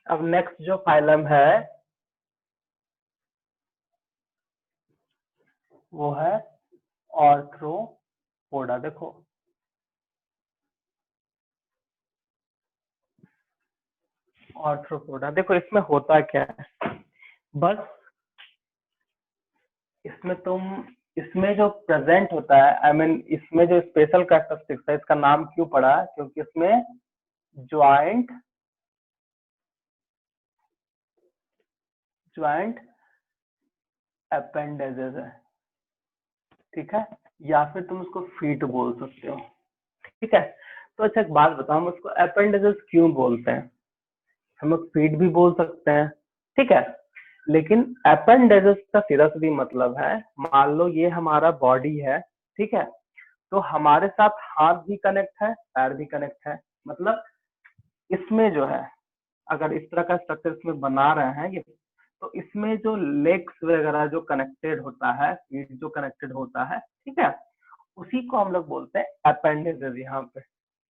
अब नेक्स्ट जो फाइलम है वो है आर्थ्रोपोडा। देखो आर्थ्रोपोडा, देखो इसमें होता क्या है, बस इसमें जो प्रेजेंट होता है, आई मीन इसमें जो स्पेशल कैरेक्टरिस्टिक्स है, इसका नाम क्यों पड़ा, क्योंकि इसमें ज्वाइंट अपेंडेजेस है। ठीक है, या फिर तुम उसको फीट बोल सकते हो। ठीक है, तो अच्छा एक बात बताओ, हम उसको अपेंडेजेस क्यों बोलते हैं? हम लोग फीट भी बोल सकते हैं, ठीक है, लेकिन अपेंडेजेस का सीधा सीधी मतलब है, मान लो ये हमारा बॉडी है, ठीक है, तो हमारे साथ हाथ भी कनेक्ट है, पैर भी कनेक्ट है। मतलब इसमें जो है, अगर इस तरह का स्ट्रक्चर इसमें बना रहे हैं ये, तो इसमें जो लेग्स वगैरह जो कनेक्टेड होता है, फीट जो कनेक्टेड होता है, ठीक है, उसी को हम लोग बोलते हैं अपेंडेजेस यहाँ पे।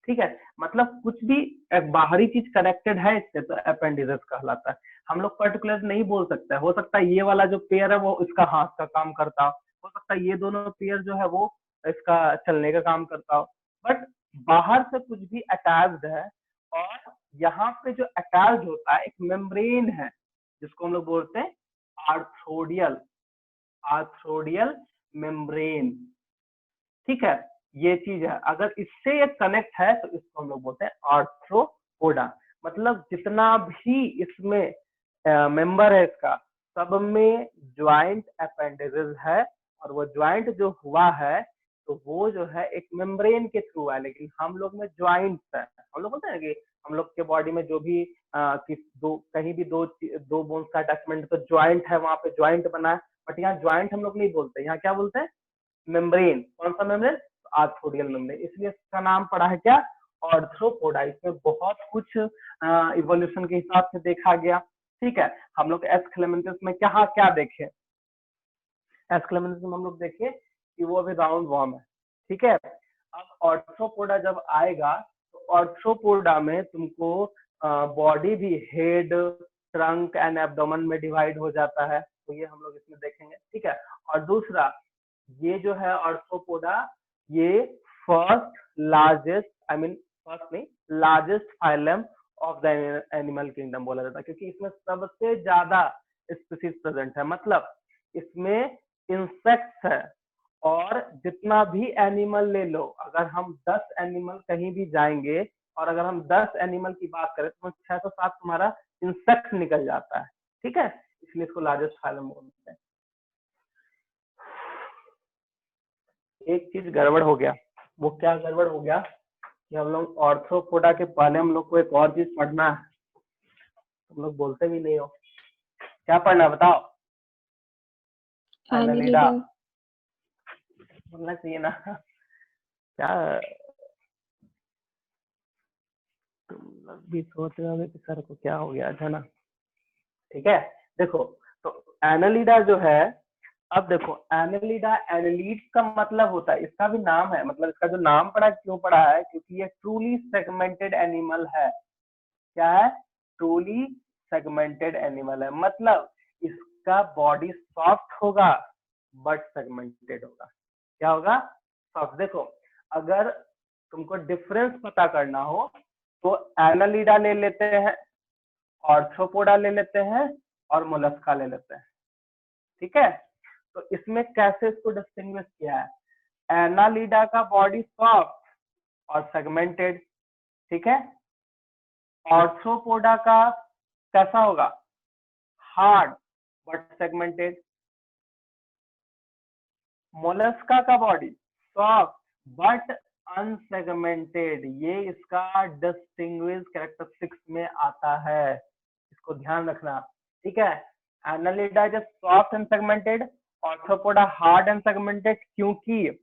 ठीक है, मतलब कुछ भी एक बाहरी चीज कनेक्टेड है इससे तो अपेंडेजेस कहलाता है। हम लोग पर्टिकुलर नहीं बोल सकते, हो सकता है ये वाला जो पेयर है वो इसका हाथ का काम करता हो सकता है ये दोनों पेयर जो है वो इसका चलने का काम करता हो, बट बाहर से कुछ भी अटैच्ड है। और यहाँ पे जो अटैच होता है एक मेम्ब्रेन है जिसको हम लोग बोलते हैं आर्थ्रोडियल मेम्ब्रेन। ठीक है, ये चीज है, अगर इससे ये कनेक्ट है तो इसको हम लोग बोलते हैं आर्थ्रोपोडा। मतलब जितना भी इसमें मेंबर है इसका, सब में ज्वाइंट अपेंडेजेस है, और वो ज्वाइंट जो हुआ है तो वो जो है एक मेम्ब्रेन के थ्रू है, लेकिन हम लोग में ज्वाइंट है। हम लोग बोलते हैं कि हम लोग के बॉडी में जो भी कहीं भी दो बोन्स का अटैचमेंट तो ज्वाइंट है, वहां पे ज्वाइंट बना है, बट यहाँ ज्वाइंट हम लोग नहीं बोलते, यहाँ क्या बोलते हैं? मेम्ब्रेन। कौन सा मेम्ब्रेन? आर्थ्रोडियल मेम्ब्रेन, इसलिए इसका नाम पड़ा है क्या? आर्थ्रोपोडा। इसमें बहुत कुछ इवोल्यूशन के हिसाब से देखा गया। ठीक है, हम लोग एस्केलेमेंथस में क्या क्या देखे? एस्केलेमेंथस में हम लोग देखे कि वो अभी राउंड वॉर्म है। ठीक है, अब आर्थ्रोपोडा जब आएगा तो आर्थ्रोपोडा में तुमको बॉडी भी हेड, ट्रंक एंड एब्डोमेन में डिवाइड हो जाता है, तो ये हम लोग इसमें देखेंगे। ठीक है, और दूसरा ये जो है आर्थ्रोपोडा, ये first largest phylum of the animal kingdom बोला जाता है, क्योंकि इसमें सबसे ज्यादा स्पीसीज प्रेजेंट है। मतलब इसमें इंसेक्ट्स है, और जितना भी एनिमल ले लो, अगर हम 10 एनिमल कहीं भी जाएंगे और अगर हम 10 एनिमल की बात करें तो 6 से 7 तुम्हारा इंसेक्ट निकल जाता है। ठीक है, इसलिए इसको लार्जेस्ट फाइलम बोलते हैं। एक चीज गड़बड़ हो गया। वो क्या गड़बड़ हो गया कि हम लोग ऑर्थोपोडा के पहले हम लोग को एक और चीज पढ़ना है, तुम लोग बोलते भी नहीं हो। क्या पढ़ना है बताओ? Annelida Annelida. बोलना चाहिए ना। क्या तुम लोग भी सोच रहे होगे कि सर को क्या हो गया है ना। ठीक है, देखो तो एनालिडा जो है, अब देखो एनालिडा, एनालिड का मतलब होता है, इसका भी नाम है, मतलब इसका जो नाम पड़ा क्यों पड़ा है, क्योंकि ये ट्रूली सेगमेंटेड एनिमल है। क्या है? ट्रूली सेगमेंटेड एनिमल है, मतलब इसका बॉडी सॉफ्ट होगा बट सेगमेंटेड होगा। क्या होगा? सॉफ्ट। देखो अगर तुमको डिफरेंस पता करना हो तो एनालिडा ले लेते हैं, ऑर्थ्रोपोडा ले लेते हैं और मोलस्का ले लेते हैं। ठीक है, तो इसमें कैसे इसको डिस्टिंग्विश किया है? एनालिडा का बॉडी सॉफ्ट और सेगमेंटेड, ठीक है। ऑर्थ्रोपोडा का कैसा होगा? Hard but segmented. मोलस्का का बॉडी सॉफ्ट बट अनसेगमेंटेड। ये इसका डिस्टिंग्विश कैरेक्टरिस्टिक्स में आता है, इसको ध्यान रखना। ठीक है, Annelida is soft and segmented, Arthropoda hard and segmented, क्योंकि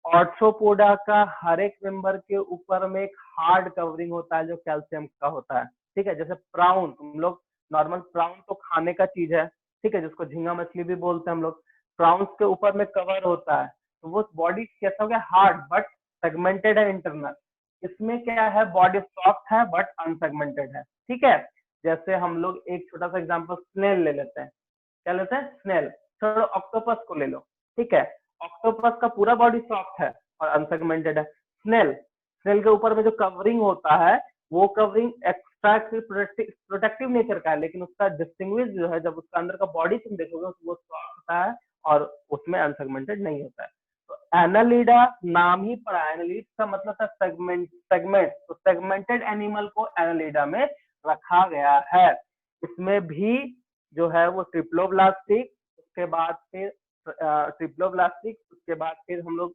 ऑर्थ्रोपोडा का हर एक मेंबर के ऊपर में एक हार्ड कवरिंग होता है जो कैल्शियम का होता है। ठीक है, जैसे प्राउन, तुम लोग नॉर्मल प्राउन तो खाने का चीज है, ठीक है, जिसको झींगा मछली भी बोलते हैं हम लोग। प्राउंस के ऊपर में कवर होता है, तो वो बॉडी कैसा हो गया? हार्ड बट सेगमेंटेड है इंटरनल। इसमें क्या है? बॉडी सॉफ्ट है बट अनसेगमेंटेड है। ठीक है, जैसे हम लोग एक छोटा सा एग्जांपल स्नेल ले लेते हैं। क्या लेते हैं? स्नेल। छोड़ो, ऑक्टोपस को ले लो। ठीक है, ऑक्टोपस का पूरा बॉडी सॉफ्ट है और अनसेगमेंटेड है। स्नेल, स्नेल के ऊपर में जो कवरिंग होता है वो कवरिंग एक्स्ट्रा प्रोटेक्टिव नेचर का है, लेकिन उसका डिस्टिंग्विश जो है, जब उसका अंदर का बॉडी तुम देखोगे वो सॉफ्ट होता है और उसमें अनसेगमेंटेड नहीं होता है। तो एनालिडा नाम ही पड़ा, एनालिड का मतलब था सेगमेंट, सेगमेंट, तो सेगमेंटेड एनिमल को एनालिडा में रखा गया है। इसमें भी जो है वो ट्रिप्लोब्लास्टिक, उसके बाद फिर ट्रिप्लोब्लास्टिक, उसके बाद फिर हम लोग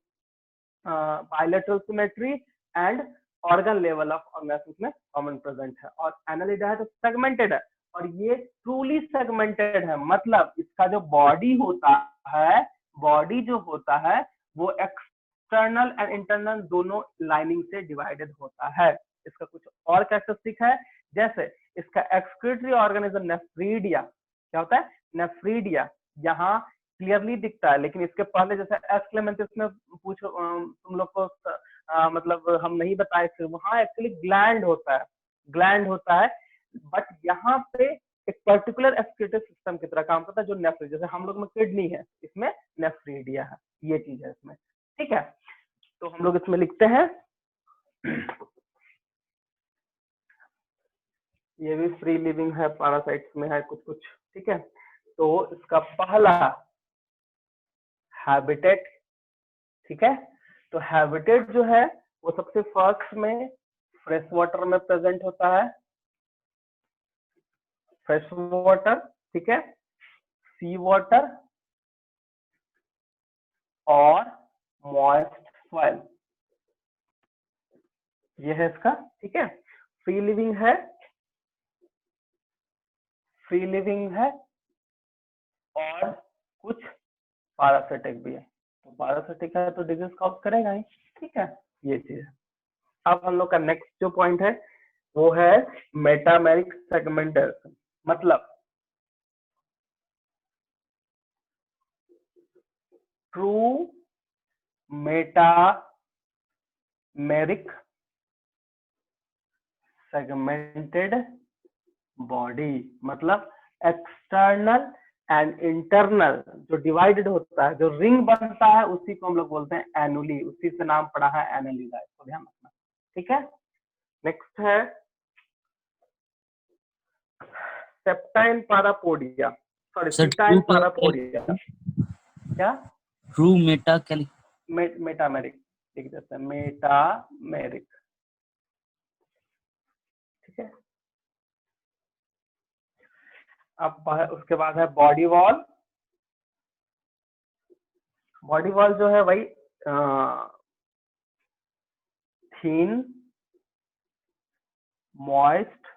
bilateral symmetry and organ level of organism में कॉमन प्रेजेंट है। और एनालिडा है तो सेगमेंटेड है, और ये ट्रूली सेगमेंटेड है, मतलब इसका जो बॉडी होता है, बॉडी जो होता है वो एक्सटर्नल एंड इंटरनल दोनों लाइनिंग से डिवाइडेड होता है। इसका कुछ और कैरेक्टरिस्टिक है, जैसे इसका एक्सक्रीटरी ऑर्गेनिज्म नेफ्रीडिया, क्या होता है? नेफ्रीडिया, यहाँ क्लियरली दिखता है, लेकिन इसके पहले जैसे एस्क्लेमेंटिस में पूछो तुम लोग को मतलब हम नहीं बताए थे, वहां एक्चुअली ग्लैंड होता है, ग्लैंड होता है, बट यहाँ पे एक पर्टिकुलर एक्सक्रीटिव सिस्टम की तरह काम करता है जो नेफ्री, जैसे हम लोग में किडनी है, इसमें नेफ्रीडिया है, ये चीज है इसमें। ठीक है, तो हम लोग इसमें लिखते हैं ये भी फ्री लिविंग है, पैरासाइट्स में है कुछ कुछ। ठीक है, तो इसका पहला हैबिटेट, ठीक है, तो हैबिटेट जो है वो सबसे फर्स्ट में फ्रेश वाटर में प्रेजेंट होता है, फ्रेश वाटर, ठीक है, सी वाटर और मॉइस्ट सॉइल, ये है इसका। ठीक है, फ्री लिविंग है, फ्री लिविंग है और कुछ पैरासिटिक भी है, तो पैरासिटिक है तो डिजीज कॉज करेगा ही। ठीक है, ये चीज है। अब हम लोग का नेक्स्ट जो पॉइंट है वो है मेटामेरिक सेगमेंटेशन, मतलब ट्रू मेटामेरिक सेगमेंटेड बॉडी, मतलब एक्सटर्नल एंड इंटरनल जो डिवाइडेड होता है, जो रिंग बनता है, उसी को हम लोग बोलते हैं एनुली, उसी से नाम पड़ा है एनालिडा, इसको ध्यान रखना। ठीक है, नेक्स्ट है सेप्टाइन पैरापोडिया, सॉरी सेप्टाइन पैरापोडिया। क्या? ट्रू मेटा क्या मेटामेरिक लिख देते हैं, मेटामेरिक। ठीक है, अब उसके बाद है बॉडी वॉल। बॉडी वॉल जो है वही थीन, मॉइस्ट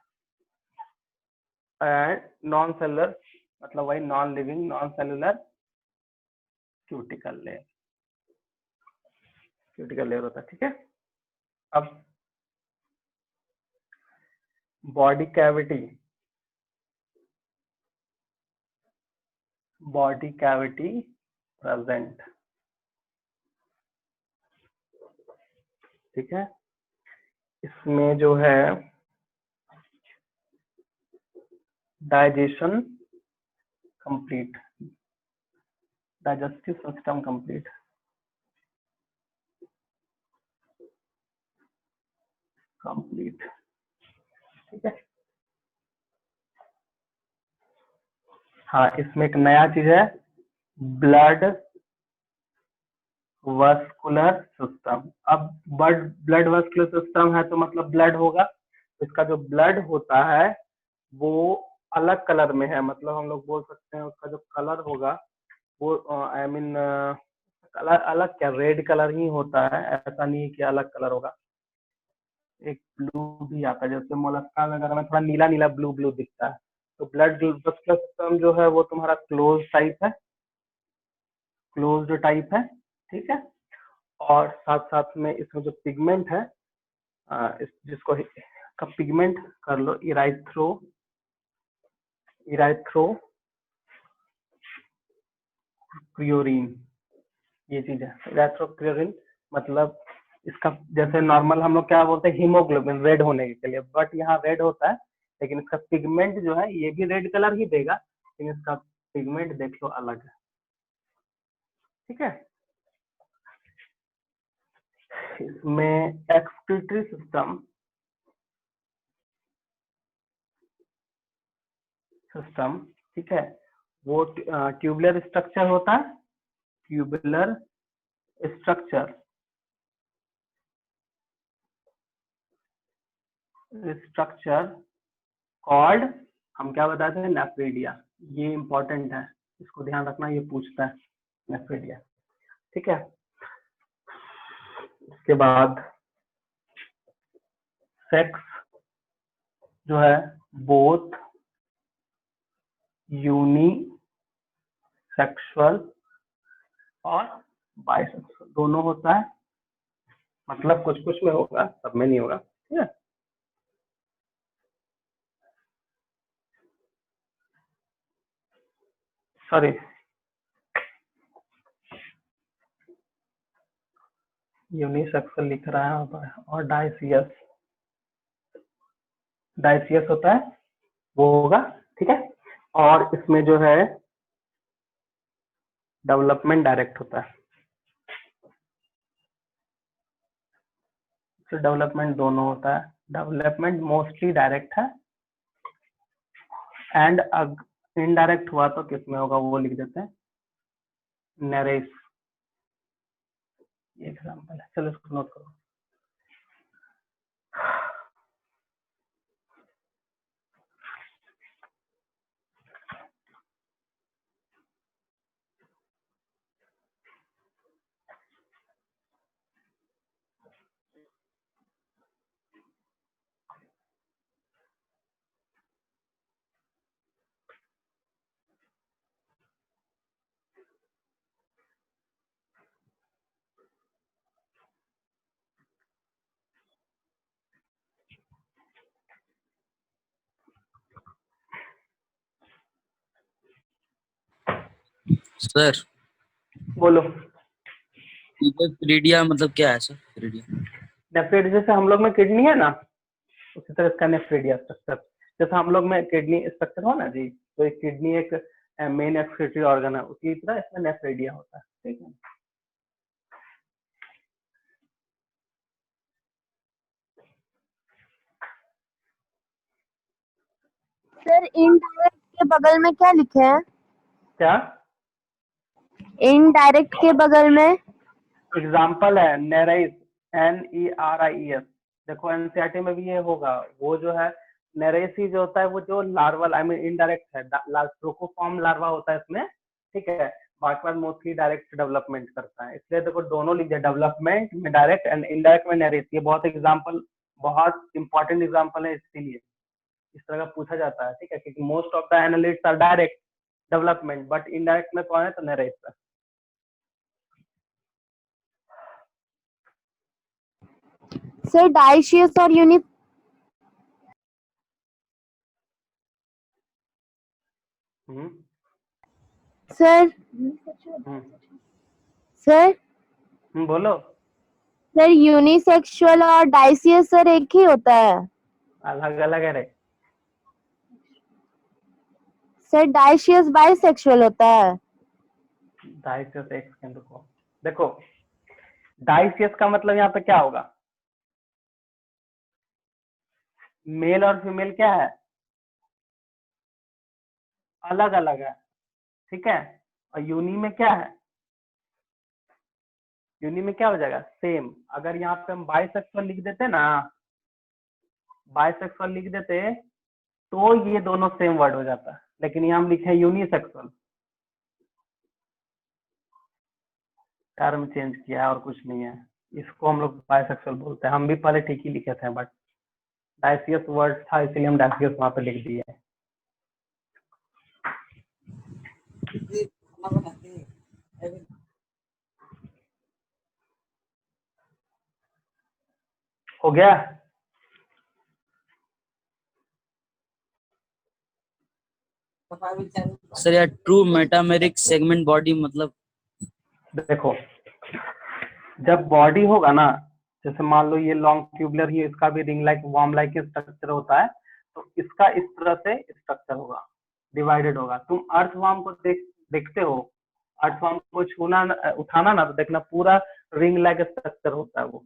एंड नॉन सेलुलर, मतलब वही non living non cellular cuticle layer, cuticle layer होता है। ठीक है, अब body cavity, body cavity present. ठीक है, इसमें जो है digestion complete, digestive system complete, complete. ठीक है, हाँ इसमें एक नया चीज है, ब्लड वस्कुलर सिस्टम। अब ब्लड वस्कुलर सिस्टम है तो मतलब ब्लड होगा, इसका जो ब्लड होता है वो अलग कलर में है, मतलब हम लोग बोल सकते हैं उसका जो कलर होगा वो आई मीन कलर अलग, क्या रेड कलर ही होता है, ऐसा नहीं है कि अलग कलर होगा। एक ब्लू भी आता है, जैसे मोलस्का वगैरह में थोड़ा नीला नीला ब्लू ब्लू दिखता है। तो ब्लड वस्कुलर सिस्टम जो है वो तुम्हारा क्लोज टाइप है, क्लोज्ड टाइप है। ठीक है, और साथ साथ में इसमें जो पिगमेंट है जिसको का पिगमेंट कर लो इराइथ्रो, इराइथ्रोक्रियोरिन, ये चीज है इराइथ्रोक्रियोरिन। मतलब इसका जैसे नॉर्मल हम लोग क्या बोलते हैं हीमोग्लोबिन, रेड होने के लिए, बट यहाँ रेड होता है लेकिन इसका पिगमेंट जो है ये भी रेड कलर ही देगा, लेकिन इसका पिगमेंट देख लो अलग है। ठीक है, इसमें एक्सक्रीटरी सिस्टम ठीक है, वो ट्यूबुलर स्ट्रक्चर होता है, ट्यूबुलर स्ट्रक्चर, कॉल्ड, हम क्या बताते हैं नेफ्रेडिया। ये इंपॉर्टेंट है, इसको ध्यान रखना, ये पूछता है नेफ्रेडिया। ठीक है, उसके बाद सेक्स जो है बोथ यूनिसेक्सुअल और बाइसेक्सुअल दोनों होता है, मतलब कुछ कुछ में होगा, सब में नहीं होगा। ठीक है, सॉरी यूनिसेक्सुअल लिख रहा है और डाइसियस होता है, वो होगा। ठीक है, और इसमें जो है डेवलपमेंट डायरेक्ट होता है, तो डेवलपमेंट दोनों होता है, डेवलपमेंट मोस्टली डायरेक्ट है, एंड इनडायरेक्ट हुआ तो किसमें होगा वो लिख देते हैं नरेस। ये एग्जांपल है, चलो इसको नोट करो। सर बोलो, नेफ्रेडिया मतलब क्या है सर? नेफ्रेडिया जैसे हम लोग में किडनी है ना, उसी तरह इसका नेफ्रेडिया स्ट्रक्चर, जैसे हम लोग में किडनी स्ट्रक्चर हो ना जी, तो एक किडनी एक मेन एक्सक्रीटरी ऑर्गन है, उसी तरह इसमें नेफ्रेडिया होता है। ठीक है, सर इनडायरेक्ट के बगल में क्या लिखे हैं? क्या इनडायरेक्ट के बगल में एग्जाम्पल है नेराइस, NERIES। देखो एनसीईआरटी में भी ये होगा, वो जो है नेरेसी जो होता है वो जो लार्वल आई मीन इनडायरेक्ट है, ट्रोकोफॉर्म लार्वा होता है इसमें। ठीक है, बाकी बात मोस्टली डायरेक्ट डेवलपमेंट करता है, इसलिए देखो दोनों लिख दिया, डेवलपमेंट में डायरेक्ट एंड इनडायरेक्ट में नरेट। ये बहुत एग्जाम्पल, बहुत इंपॉर्टेंट एग्जाम्पल है, इसीलिए इस तरह का पूछा जाता है, ठीक है, क्योंकि most of the annelids are direct development, but indirect में कौन है तो नरेट। सर डाइशियस और यूनि सर सर बोलो। सर यूनिसेक्सुअल और डाइशियस सर एक ही होता है? अलग अलग है रे। सर डाइशियस बाइसेक्सुअल होता है? डाइसियस एक सेकंड रुको, देखो डाइसियस का मतलब यहाँ पे क्या होगा, मेल और फीमेल क्या है, अलग अलग है, ठीक है। और यूनी में क्या है, यूनी में क्या हो जाएगा, सेम। अगर यहाँ पे हम बाइसेक्सुअल लिख देते ना, बाइसेक्सुअल लिख देते तो ये दोनों सेम वर्ड हो जाता, लेकिन यहाँ हम लिखे यूनिसेक्सुअल, टर्म चेंज किया है और कुछ नहीं है। इसको हम लोग बाइसेक्सुअल बोलते हैं, हम भी पहले ठीक ही लिखे थे, बट डाइसियस वर्ड था इसलिए हम डाइसियस वहां पे लिख दिए। हो गया। सर यार ट्रू मेटामेरिक सेगमेंट बॉडी मतलब? देखो जब बॉडी होगा ना, जैसे मान लो ये लॉन्ग ट्यूबुलर ही, इसका भी ring like worm like structure होता है, तो इसका इस तरह से स्ट्रक्चर होगा, डिवाइडेड होगा। तुम अर्थवॉर्म को देखते हो, अर्थवॉर्म को छूना उठाना ना, तो देखना पूरा रिंग लाइक स्ट्रक्चर होता है वो,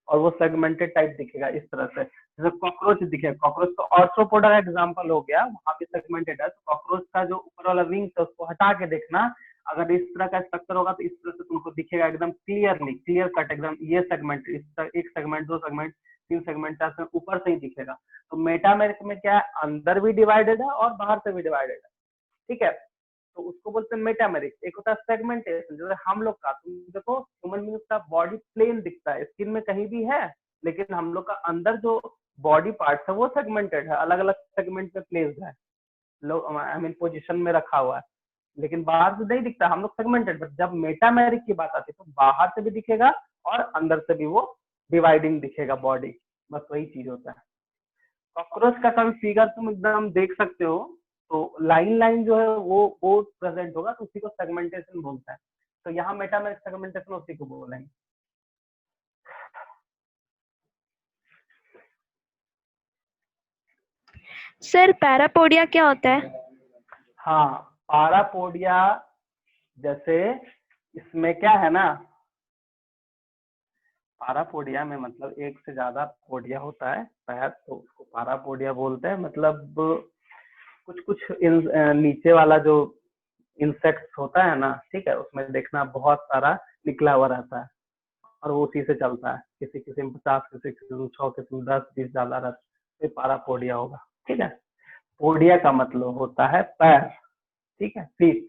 और वो सेगमेंटेड टाइप दिखेगा इस तरह से, जैसे कॉकरोच दिखेगा। कॉकरोच तो ऑर्थ्रोपोडा का एग्जाम्पल हो गया, वहां पे सेगमेंटेड है, तो कॉकरोच का जो ऊपर वाला विंग है उसको हटा के देखना, अगर इस तरह का स्ट्रक्चर होगा तो इस तरह से तुमको दिखेगा एकदम क्लियरली, क्लियर कट एकदम, ये सेगमेंट, इस तरह एक सेगमेंट, दो सेगमेंट, तीन सेगमेंट, चार सेगमेंट, ऊपर से ही दिखेगा। तो मेटामेरिक में क्या है, अंदर भी डिवाइडेड है और बाहर से भी डिवाइडेड है, ठीक है, तो उसको बोलते हैं मेटामेरिक। एक होता है सेगमेंटेशन, जैसे हम लोग का, तुम देखो ह्यूमन बींग का बॉडी प्लेन दिखता है, स्किन में कहीं भी है, लेकिन हम लोग का अंदर जो बॉडी पार्ट है वो सेगमेंटेड है, अलग अलग सेगमेंट में प्लेस्ड है, लोग आई मीन पोजिशन में रखा हुआ है, लेकिन बाहर से नहीं दिखता, हम लोग सेगमेंटेड। बट जब मेटामेरिक की बात आती है तो बाहर से भी दिखेगा और अंदर से भी वो डिवाइडिंग दिखेगा बॉडी, बस वही चीज होता है। कॉकरोच का कभी फिगर तुम एकदम देख सकते हो, तो लाइन लाइन जो है वो प्रेजेंट होगा, तो उसी को सेगमेंटेशन बोलता है। तो यहाँ मेटामेरिक सेगमेंटेशन उसी को बोलेंगे। सर पैरापोडिया क्या होता है? हाँ, पारापोडिया, जैसे इसमें क्या है ना, पारापोडिया में मतलब एक से ज्यादा पोडिया होता है पैर, तो उसको पारापोडिया बोलते हैं। मतलब कुछ कुछ नीचे वाला जो इंसेक्ट्स होता है ना, ठीक है, उसमें देखना बहुत सारा निकला हुआ रहता है और वो उसी से चलता है, किसी किसी में 50, किसी किसी में 6, किसी में 10, 20 ज्यादा रहता है, पारापोडिया होगा, ठीक है। पोडिया का मतलब होता है पैर, ठीक है, फीट।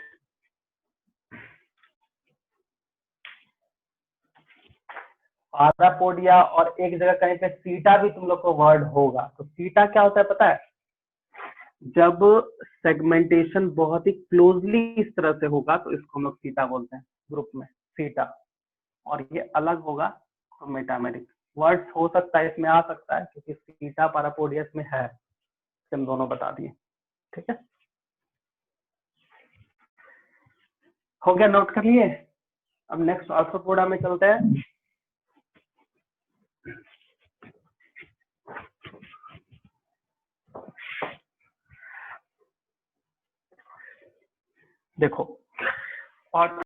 पारापोडिया, और एक जगह कहीं पे सीटा भी तुम लोग को वर्ड होगा, तो सीटा क्या होता है पता है, जब सेगमेंटेशन बहुत ही क्लोजली इस तरह से होगा तो इसको हम लोग सीटा बोलते हैं ग्रुप में, सीटा। और ये अलग होगा तो मेटामेरिक। वर्ड्स हो सकता है इसमें आ सकता है, क्योंकि सीटा पारापोडिया इसमें है, हम दोनों बता दिए, ठीक है। हो गया, नोट कर लिए। अब नेक्स्ट आर्थ्रोपोडा में चलते हैं। देखो और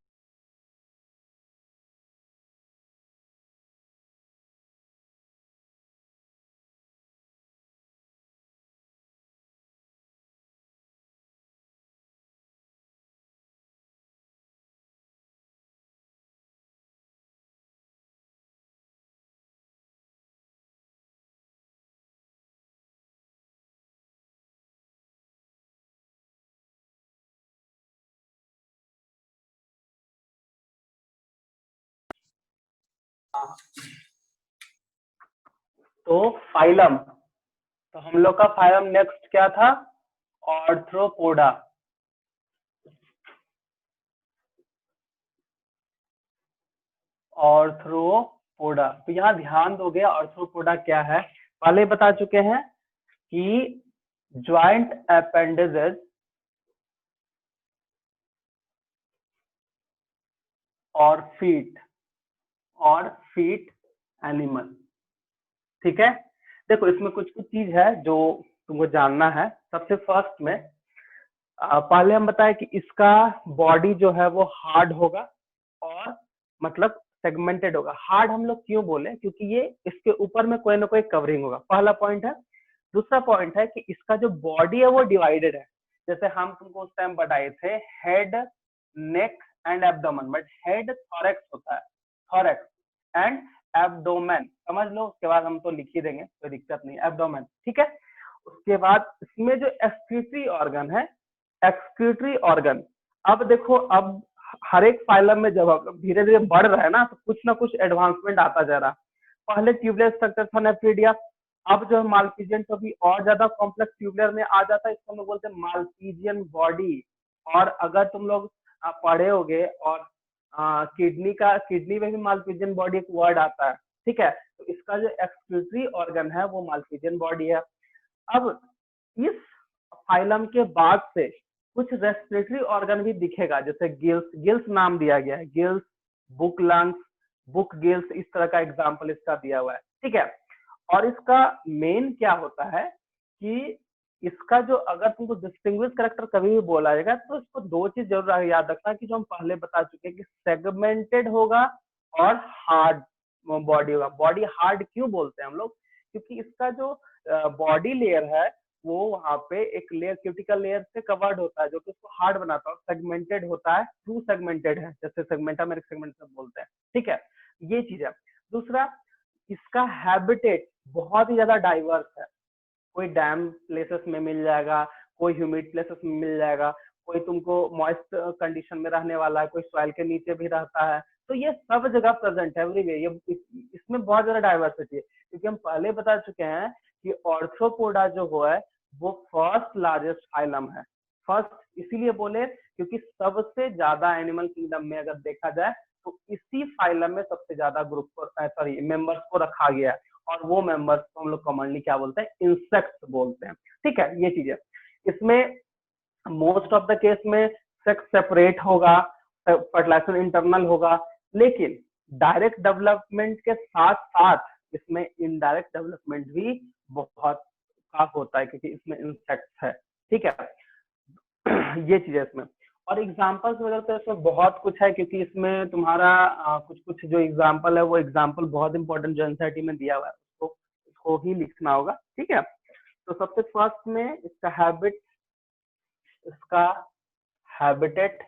तो फाइलम, तो हम लोग का फाइलम नेक्स्ट क्या था? ऑर्थ्रोपोडा। ऑर्थ्रोपोडा, तो यहाँ ध्यान दोगे ऑर्थ्रोपोडा क्या है, पहले बता चुके हैं कि ज्वाइंट अपेंडेजेस और फीट एनिमल। ठीक है, देखो इसमें कुछ कुछ चीज है जो तुमको जानना है। सबसे फर्स्ट में पहले हम बताएं कि इसका बॉडी जो है वो हार्ड होगा और मतलब सेगमेंटेड होगा। हार्ड हम लोग क्यों बोले? क्योंकि ये इसके ऊपर में कोई ना कोई कवरिंग होगा, पहला पॉइंट है। दूसरा पॉइंट है कि इसका जो बॉडी है वो डिवाइडेड है। जैसे हम तुमको उस टाइम बताए थे head, neck and abdomen, but head thorax होता है, थॉरेक्स एंड एब्डोमेन, समझ लो। उसके बाद हम तो लिख ही देंगे, कोई दिक्कत नहीं, एब्डोमेन। ठीक है, उसके बाद इसमें जो एक्सक्रीटरी ऑर्गन है, एक्सक्रीटरी ऑर्गन, अब देखो अब हर एक फाइलम में जब धीरे धीरे बढ़ रहा है ना, तो कुछ ना कुछ एडवांसमेंट आता जा रहा। पहले ट्यूबुलर स्ट्रक्चर था नेफ्रिडिया, अब जो मालपीजियन तो भी और ज्यादा कॉम्प्लेक्स ट्यूबुलर में आ जाता है, इसको हम लोग बोलते हैं मालपीजियन बॉडी। और अगर तुम लोग पढ़े होगे और किडनी में भी मालपीजियन बॉडी एक वर्ड आता है। ठीक है, तो इसका जो एक्सक्रीटरी ऑर्गन है वो मालपीजियन बॉडी है। अब इस फाइलम के बाद से कुछ रेस्पिरेटरी ऑर्गन भी दिखेगा, जैसे गिल्स, गिल्स नाम दिया गया है, gills, book lungs, book gills, इस तरह का एग्जाम्पल इसका दिया हुआ है। ठीक है, और इसका मेन क्या होता है कि इसका जो, अगर तुमको डिस्टिंग्विश कैरेक्टर कभी भी बोला जाएगा तो इसको दो चीज जरूर याद रखना कि जो हम पहले बता चुके हैं कि सेगमेंटेड होगा और हार्ड बॉडी होगा। बॉडी हार्ड क्यों बोलते हैं हम लोग? क्योंकि इसका जो बॉडी लेयर है वो वहां पे एक लेयर, क्यूटिकल लेयर से कवर्ड होता है, जो कि उसको हार्ड बनाता है। सेगमेंटेड होता है, टू सेगमेंटेड है, जैसे सेगमेंटामेरिक सेगमेंट सब बोलते हैं। ठीक है, ये चीज है। दूसरा, इसका हैबिटेट बहुत ही ज्यादा डाइवर्स है। कोई डैम प्लेसेस में मिल जाएगा, कोई ह्यूमिड प्लेसेस में मिल जाएगा, कोई तुमको मॉइस्ट कंडीशन में रहने वाला है, कोई सॉइल के नीचे भी रहता है। तो ये सब जगह प्रेजेंट है, एवरीवे। ये इसमें बहुत ज्यादा डाइवर्सिटी है, क्योंकि हम पहले बता चुके हैं कि ऑर्थ्रोपोडा जो है वो फर्स्ट लार्जेस्ट फाइलम है। फर्स्ट इसीलिए बोले क्योंकि सबसे ज्यादा एनिमल किंगडम में अगर देखा जाए तो इसी फाइलम में सबसे ज्यादा ग्रुप को, सॉरी, मेंबर्स को रखा गया है। और वो मेंबर्स को हम लोग कॉमनली क्या बोलते हैं? इंसेक्ट्स बोलते हैं। ठीक है, ये चीज है। इसमें मोस्ट ऑफ द केस में सेक्स सेपरेट होगा, फर्टिलाइजेशन इंटरनल होगा, लेकिन डायरेक्ट डेवलपमेंट के साथ साथ इसमें इनडायरेक्ट डेवलपमेंट भी बहुत खास होता है, क्योंकि इसमें इंसेक्ट्स है। ठीक है, ये चीज है इसमें। और एग्जाम्पल्स वगैरह तो इसमें बहुत कुछ है, क्योंकि इसमें तुम्हारा कुछ कुछ जो एग्जाम्पल है वो एग्जाम्पल बहुत इंपॉर्टेंट जो एनसीईआरटी में दिया हुआ है उसको ही लिखना होगा। ठीक है, तो सबसे फर्स्ट में इसका हैबिट, इसका हैबिटेट,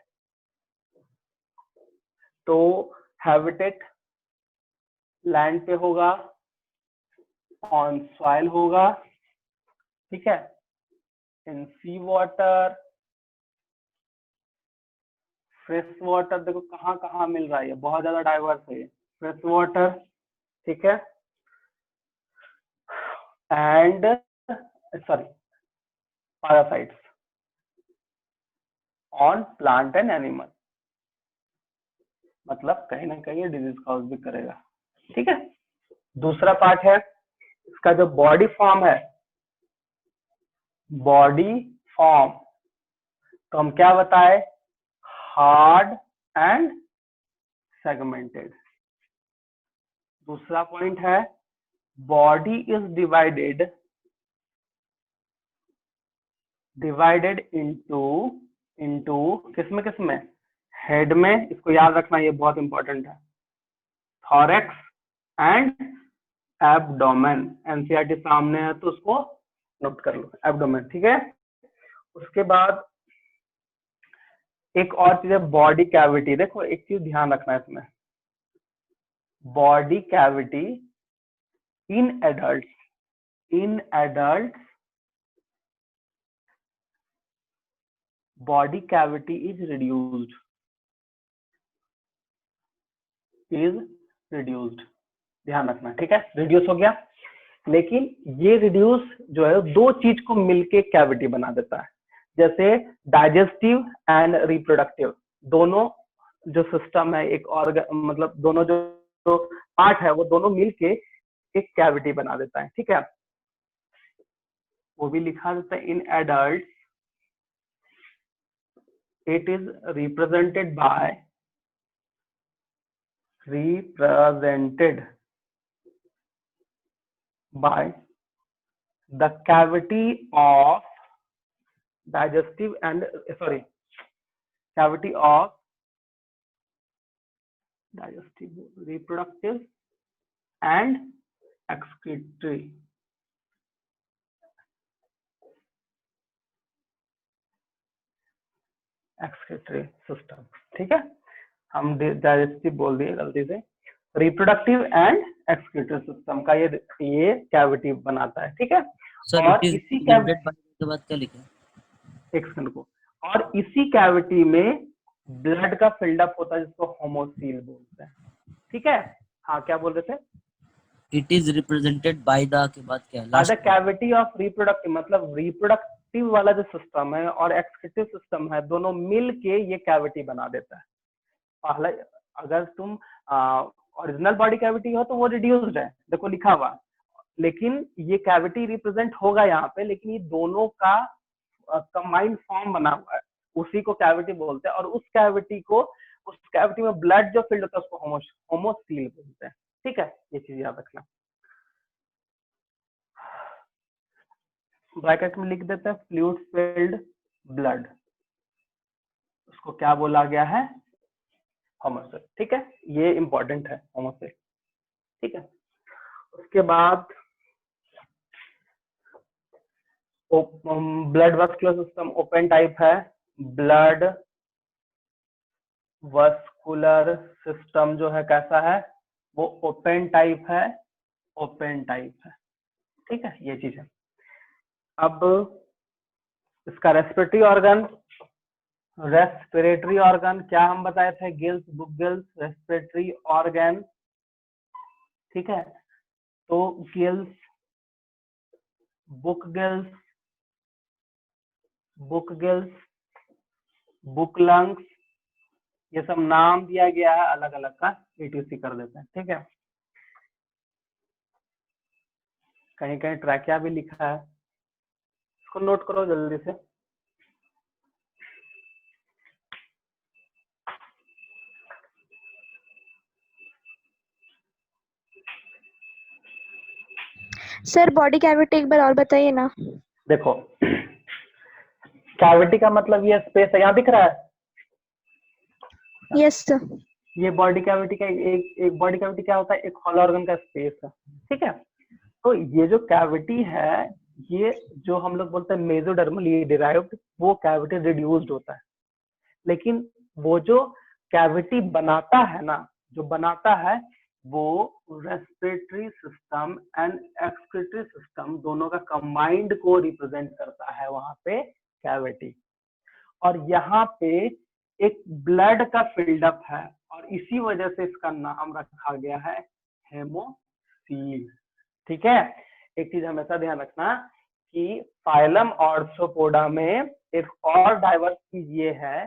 तो हैबिटेट लैंड पे होगा, ऑन सॉइल होगा, ठीक है, इन सी वाटर, फ्रेश वाटर, देखो कहाँ कहाँ मिल रहा है, ये बहुत ज्यादा डाइवर्स है ये, फ्रेश वाटर, ठीक है, and sorry parasites on plant and animal, मतलब कहीं ना कहीं डिजीज कॉज भी करेगा। ठीक है, दूसरा पार्ट है इसका जो बॉडी फॉर्म है, बॉडी फॉर्म, तो हम क्या बताए? Hard and segmented. दूसरा पॉइंट है बॉडी इज डिवाइडेड इनटू किसमें किसमें? हेड में, इसको याद रखना, ये बहुत इंपॉर्टेंट है, थॉरेक्स एंड एब्डोमेन। एनसीईआरटी सामने है तो उसको नोट कर लो, एब्डोमेन। ठीक है, उसके बाद एक और चीज है बॉडी कैविटी। देखो एक चीज ध्यान रखना है इसमें, body cavity in adult body cavity is reduced, ध्यान रखना, ठीक है, रिड्यूस हो गया। लेकिन ये रिड्यूस जो है दो चीज को मिलके कैविटी बना देता है, जैसे डाइजेस्टिव एंड रिप्रोडक्टिव, दोनों जो सिस्टम है एक ऑर्गन, मतलब दोनों जो पार्ट है वो दोनों मिलके एक कैविटी बना देता है, ठीक है। वो भी लिखा देता है in adult it is represented by the cavity of digestive and cavity of digestive, reproductive and excretory system, ठीक है। हम डाइजेस्टिव बोल दिए गलती से, रिप्रोडक्टिव एंड एक्सक्रीटरी सिस्टम का ये कैविटी बनाता है, ठीक है। सर और इसी कैविटी के बाद क्या लिखा है? एक सेकंड को, और इसी कैविटी में ब्लड का फिल्डअप होता है जिसको होमोसील बोलते हैं, ठीक है। हाँ, क्या बोल रहे थे? It is represented by the के बाद क्या है? द कैविटी ऑफ रिप्रोडक्टिव, मतलब रिप्रोडक्टिव वाला जो सिस्टम है और एक्सक्रीटिव सिस्टम है दोनों मिल के ये कैविटी बना देता है। पहला, अगर तुम ओरिजिनल बॉडी कैविटी हो तो वो रिड्यूस्ड है, देखो लिखा हुआ, लेकिन ये कैविटी रिप्रेजेंट होगा यहाँ पे, लेकिन ये दोनों का कंबाइंड फॉर्म बना हुआ है, उसी को कैविटी बोलते हैं। और उस कैविटी में ब्लड जो फिल्ड होता है उसको होमोसील बोलते हैं, ठीक है। ये चीज याद रखना। ब्रैकेट में लिख देते हैं फ्लूइड फिल्ड ब्लड, उसको क्या बोला गया है? होमोसील, ठीक है। ये इंपॉर्टेंट है होमोसील, ठीक है। उसके बाद blood vascular system open type है, ब्लड वस्कुलर सिस्टम जो है कैसा है? वो ओपन टाइप है, ठीक है, ये चीज है। अब इसका रेस्पिरेटरी ऑर्गन क्या हम बताए थे? Gills, book gills, respiratory organ, ठीक है। तो गिल्स, बुक लंग्स, ये सब नाम दिया गया है अलग अलग का, ETC कर देते हैं, ठीक है। कहीं कहीं ट्रैकिया भी लिखा है, इसको नोट करो जल्दी से। सर बॉडी कैविटी एक बार और बताइए ना। देखो, कैविटी का मतलब ये स्पेस है, यहाँ दिख रहा है? Yes sir. ये बॉडी कैविटी का एक बॉडी कैविटी क्या होता है? एक हॉलो ऑर्गन का स्पेस है, ठीक है। तो ये जो कैविटी है, ये जो हम लोग बोलते हैं मेसोडर्मली डिराइव्ड, वो कैविटी रिड्यूस्ड होता है। लेकिन वो जो कैविटी बनाता है ना, वो respiratory system and excretory system दोनों का कंबाइंड को रिप्रेजेंट करता है वहां पे कैविटी। और यहाँ पे एक ब्लड का फिल्डअप है, और इसी वजह से इसका नाम रखा गया है हेमोसील, ठीक है। एक चीज हमेशा ध्यान रखना कि फाइलम ऑर्थ्रोपोडा में एक और डाइवर्स चीज ये है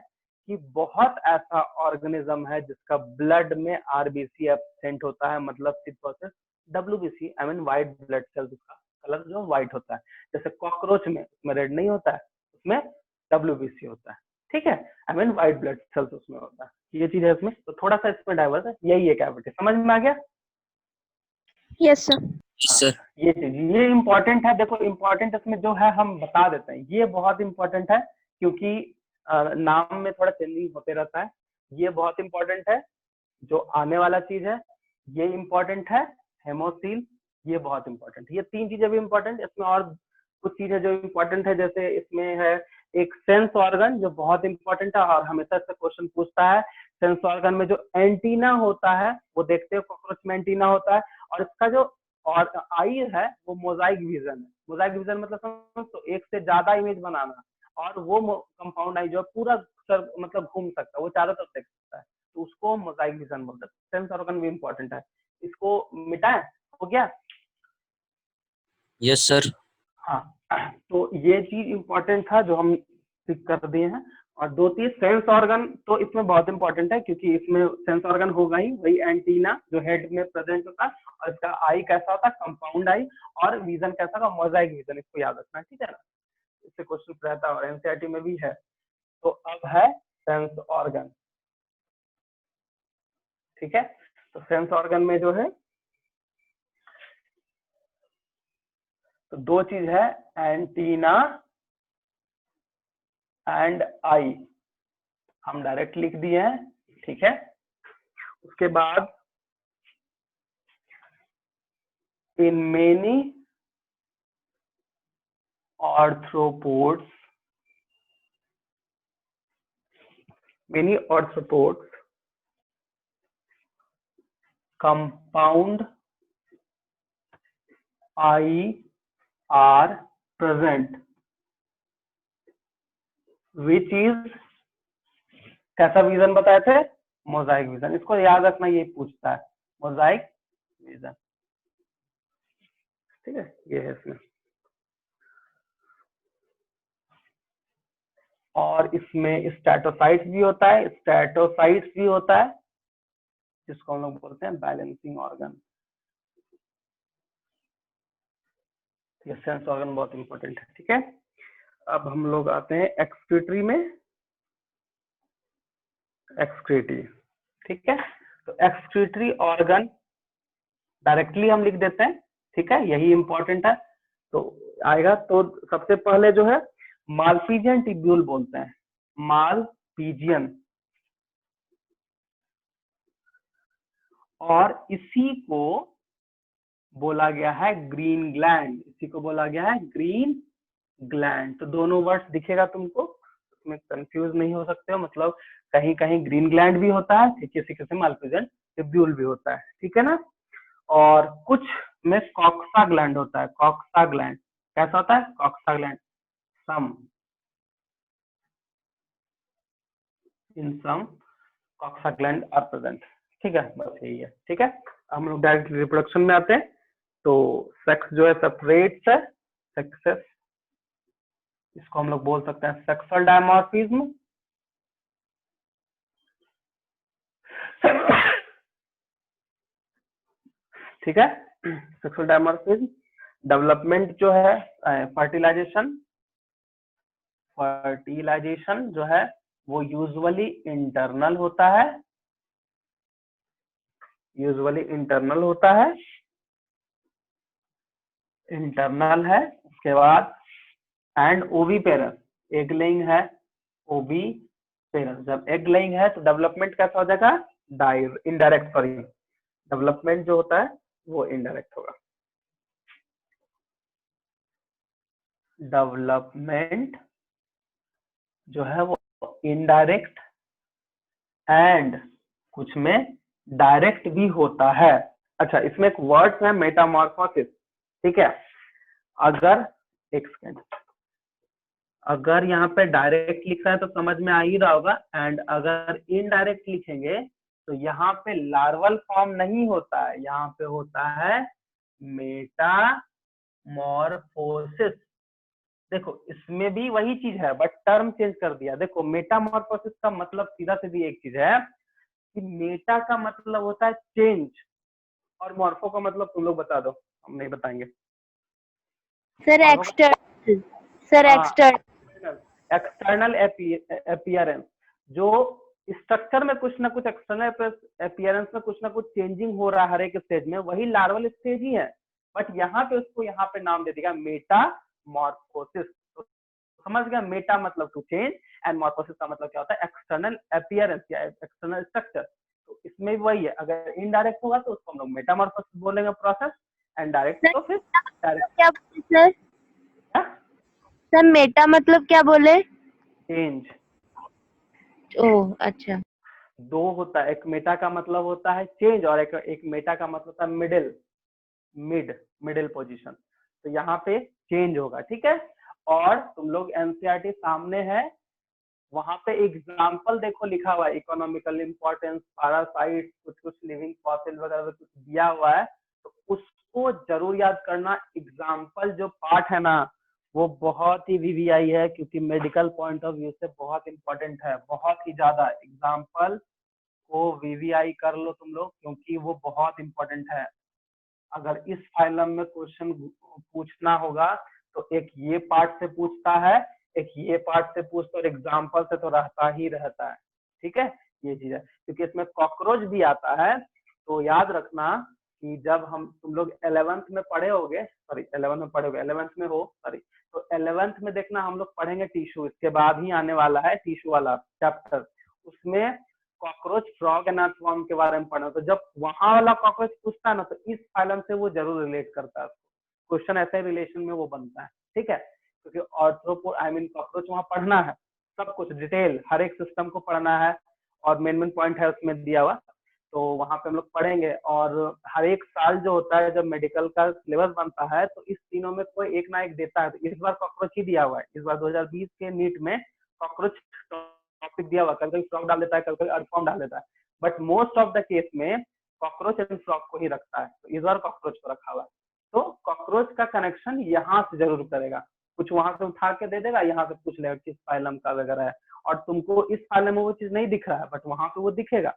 कि बहुत ऐसा ऑर्गेनिज्म है जिसका ब्लड में RBC एब्सेंट होता है, मतलब सिर्फ WBC, I mean white blood cells, उसका कलर जो व्हाइट होता है। जैसे कॉकरोच में उसमें रेड नहीं होता है, उसमें WBC होता है, ठीक है, I mean white blood cells उसमें होता है। ये चीज है इसमें, तो थोड़ा सा इसमें डाइवर्स है, यही है कैविटी। समझ में आ गया? Yes sir. सर ये चीज ये इम्पोर्टेंट है। देखो इम्पोर्टेंट इसमें जो है हम बता देते हैं, ये बहुत इंपॉर्टेंट है क्योंकि नाम में थोड़ा चेंजिंग होते रहता है। ये बहुत इंपॉर्टेंट है, जो आने वाला चीज है ये इंपॉर्टेंट है, हेमोसील, ये बहुत इंपॉर्टेंट है। ये तीन चीजें भी इंपॉर्टेंट। इसमें और कुछ चीजें जो इंपॉर्टेंट है, जैसे इसमें है एक सेंस ऑर्गन जो बहुत इंपॉर्टेंट है और हमेशा से क्वेश्चन पूछता है। सेंस ऑर्गन में जो एंटीना होता है, वो देखते हो कॉकरोच में एंटीना होता है, और इसका जो और आई है वो मोजाइक विजन है। मोजाइक विजन मतलब समझ तो एक से ज्यादा इमेज बनाना, और वो कंपाउंड आई जो पूरा मतलब घूम सकता है, वो चारों तरफ देख सकता है। तो उसको मोजाइक विजन बोलते हैं। सेंस ऑर्गन भी इंपॉर्टेंट है, इसको मिटाएं, हो गया। Yes sir. हाँ, तो ये चीज इंपॉर्टेंट था जो हम टिक कर दिए हैं। और दो तीन सेंस ऑर्गन तो इसमें बहुत इंपॉर्टेंट है, क्योंकि इसमें सेंस ऑर्गन होगा ही, वही एंटीना जो हेड में प्रेजेंट होता है, और इसका आई कैसा होता है, कंपाउंड आई, और विजन कैसा होगा, मोजाइक विजन, इसको याद रखना है, ठीक है ना। इससे क्वेश्चन रहता है और एनसीईआरटी में भी है। तो अब है सेंस ऑर्गन, ठीक है। तो सेंस ऑर्गन में जो है तो दो चीज है, एंटीना एंड आई, हम डायरेक्ट लिख दिए हैं, ठीक है। उसके बाद in many arthropods, many arthropods compound eye are present, which is कैसा विजन बताए थे, मोजाइक विजन। इसको याद रखना, ये पूछता है मोजाइक विजन, ठीक है। ये है इसमें, और इसमें स्टैटोसाइट्स भी होता है, स्टैटोसाइट्स भी होता है, जिसको हम लोग बोलते हैं बैलेंसिंग ऑर्गन। ये सेंस ऑर्गन बहुत इंपॉर्टेंट है, ठीक है। अब हम लोग आते हैं एक्सक्रीटरी में, एक्सक्रीटरी, ठीक है। तो एक्सक्रीटरी ऑर्गन डायरेक्टली हम लिख देते हैं, ठीक है, यही इंपॉर्टेंट है। तो आएगा, तो सबसे पहले जो है मालपीजियन टिब्यूल बोलते हैं, मालपीजियन, और इसी को बोला गया है ग्रीन ग्लैंड, इसी को बोला गया है ग्रीन ग्लैंड। तो दोनों वर्ड्स दिखेगा तुमको, उसमें कंफ्यूज नहीं हो सकते हो, मतलब कहीं कहीं ग्रीन ग्लैंड भी होता है, ठीक है, किसी किसी मालपीजियन टिब्यूल भी होता है, ठीक है ना। और कुछ में कॉक्सा ग्लैंड होता है, कॉक्सा ग्लैंड कैसा होता है, coxal gland, some in some coxal gland are present, ठीक है, बस यही है, ठीक है। हम लोग डायरेक्ट रिप्रोडक्शन में आते हैं। तो सेक्स जो है सेपरेट्स है, सेक्सेस, इसको हम लोग बोल सकते हैं सेक्सुअल डायमॉर्फिज्म, ठीक है, सेक्सुअल डायमॉर्फिज्म। डेवलपमेंट जो है फर्टिलाइजेशन, फर्टिलाइजेशन जो है वो यूजुअली इंटरनल होता है, यूजुअली इंटरनल होता है, इंटरनल है। उसके बाद एंड ओवीपेरस, एग लेइंग है, ओवीपेरस, जब एग लेइंग है तो डेवलपमेंट कैसा हो जाएगा, इनडायरेक्ट, सॉरी, डेवलपमेंट जो होता है वो इनडायरेक्ट होगा, डेवलपमेंट जो है वो इनडायरेक्ट, एंड कुछ में डायरेक्ट भी होता है। अच्छा, इसमें एक वर्ड है मेटामॉर्फोसिस, ठीक है। अगर एक सेकेंड, अगर यहाँ पे डायरेक्ट लिखा है तो समझ में आ ही रहा होगा, एंड अगर इनडायरेक्ट लिखेंगे तो यहाँ पे लार्वल फॉर्म नहीं होता है, यहाँ पे होता है मेटामॉर्फोसिस। देखो इसमें भी वही चीज है, बट टर्म चेंज कर दिया। देखो मेटामॉर्फोसिस का मतलब सीधा सीधी एक चीज है कि मेटा का मतलब होता है चेंज, और मॉर्फो का मतलब तुम लोग बता दो, हम नहीं बताएंगे। Sir external, sir external appearance, जो स्ट्रक्चर में कुछ ना कुछ एक्सटर्नल अपीयरेंस में कुछ ना कुछ चेंजिंग हो रहा है हर एक स्टेज में, वही लार्वल स्टेज ही है, बट यहाँ पे उसको यहाँ पे नाम दे देगा मेटामॉर्फोसिस। तो समझ गया, मेटा मतलब टू चेंज एंड मॉर्फोसिस का मतलब क्या होता है, एक्सटर्नल अपीयरेंस या एक्सटर्नल स्ट्रक्चर। तो इसमें भी वही है, अगर इनडायरेक्ट होगा तो उसको हम लोग मेटामॉर्फोसिस बोलेंगे प्रोसेस, एंड डायरेक्ट तो फिर डायरेक्ट। क्या बोले सर मेटा मतलब क्या बोले, चेंज। ओह अच्छा, दो होता है, एक मेटा का मतलब होता है चेंज, और एक मेटा का मतलब होता है मिडिल पोजीशन। तो यहाँ पे चेंज होगा, ठीक है। और तुम लोग एनसीईआरटी सामने है, वहां पे एग्जाम्पल देखो लिखा हुआ है, इकोनॉमिकल इम्पोर्टेंस, पैरासाइट, कुछ कुछ लिविंग फॉसिल वगैरह कुछ दिया हुआ है, तो उसको जरूर याद करना। एग्जाम्पल जो पार्ट है ना वो बहुत ही वीवीआई है, क्योंकि मेडिकल पॉइंट ऑफ व्यू से बहुत इंपॉर्टेंट है, बहुत ही ज्यादा। एग्जाम्पल को वीवीआई कर लो तुम लोग, क्योंकि वो बहुत इंपॉर्टेंट है। अगर इस फाइलम में क्वेश्चन पूछना होगा तो एक ये पार्ट से पूछता है, एक ये पार्ट से पूछता है, और एग्जाम्पल से तो रहता ही रहता है। ठीक है, ये चीज है, क्योंकि इसमें कॉकरोच भी आता है। तो याद रखना कि जब हम तुम लोग 11th में पढ़े होगे, सॉरी 11th में पढ़े होगे, 11th में हो सॉरी, तो 11th में देखना हम लोग पढ़ेंगे टिश्यू, इसके बाद ही आने वाला है टिश्यू वाला चैप्टर। उसमें कॉकरोच, फ्रॉग एंड अर्थवर्म के बारे में पढ़ना। तो जब वहां वाला कॉकरोच पूछता है ना, तो इस फाइलम से वो जरूर रिलेट करता है, क्वेश्चन ऐसे रिलेशन में वो बनता है। ठीक है, क्योंकि ऑर्थ्रोपोड आई मीन कॉकरोच वहां पढ़ना है, सब कुछ डिटेल हर एक सिस्टम को पढ़ना है, और मेन मेन पॉइंट है उसमें दिया हुआ, तो वहां पे हम लोग पढ़ेंगे। और हर एक साल जो होता है जब मेडिकल का सिलेबस बनता है, तो इस तीनों में कोई एक ना एक देता है। तो इस बार कॉकरोच ही दिया हुआ है, इस बार 2020 के नीट में कॉकरोच टॉपिक दिया हुआ, कल कभी फ्रॉग डाल देता है, कल कभी अर्थवर्म डाल देता है, but most of the case में कॉकरोच एंड फ्रॉग को ही रखता है। तो इस बार कॉकरोच को रखा हुआ है, तो कॉकरोच का कनेक्शन यहाँ से जरूर करेगा, कुछ वहां से उठा के दे देगा, यहाँ से पूछ लेगा किस फाइलम का वगैरह है, और तुमको इस फाइलम में वो चीज नहीं दिख रहा है, बट वहां पे वो दिखेगा।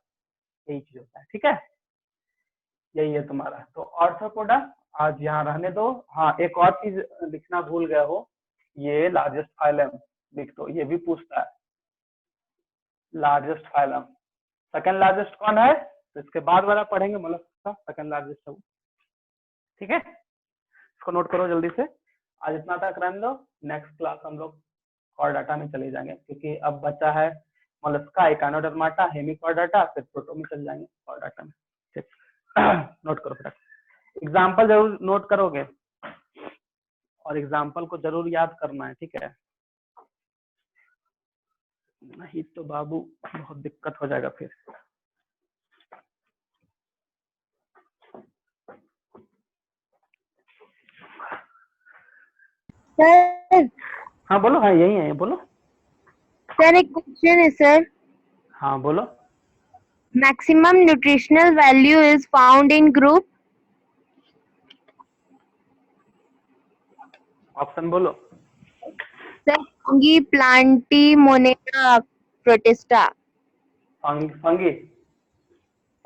यही चीज होता है। ठीक है, यही है तुम्हारा। तो ऑर्थ्रोपोडा आज यहाँ रहने दो। हाँ, एक और चीज लिखना भूल गया हो, ये लार्जेस्ट फाइलम लिख दो, ये भी पूछता है लार्जेस्ट फाइलम। सेकंड लार्जेस्ट कौन है, तो इसके बाद वाला पढ़ेंगे, मतलब सेकंड लार्जेस्ट है वो। ठीक है, इसको नोट करो जल्दी से। आज इतना तक रहने दो, नेक्स्ट क्लास हम लोग कॉर्डाटा में चले जाएंगे, क्योंकि अब बचा है मोलस्का, इकानोडर्माटा, हेमिकॉर्डाटा, फिर प्रोटो में चल जाएंगे कॉर्डाटा में। ठीक, नोट करो फटाफट, एग्जाम्पल जरूर नोट करोगे, और एग्जाम्पल को जरूर याद करना है। ठीक है, नहीं तो बाबू बहुत दिक्कत हो जाएगा फिर। सर हाँ बोलो, हाँ यही है, बोलो। सर एक क्वेश्चन है सर। हाँ बोलो। Maximum nutritional value is found in group, option बोलो। Sir fungi, plantae, monera, protista. Fungi.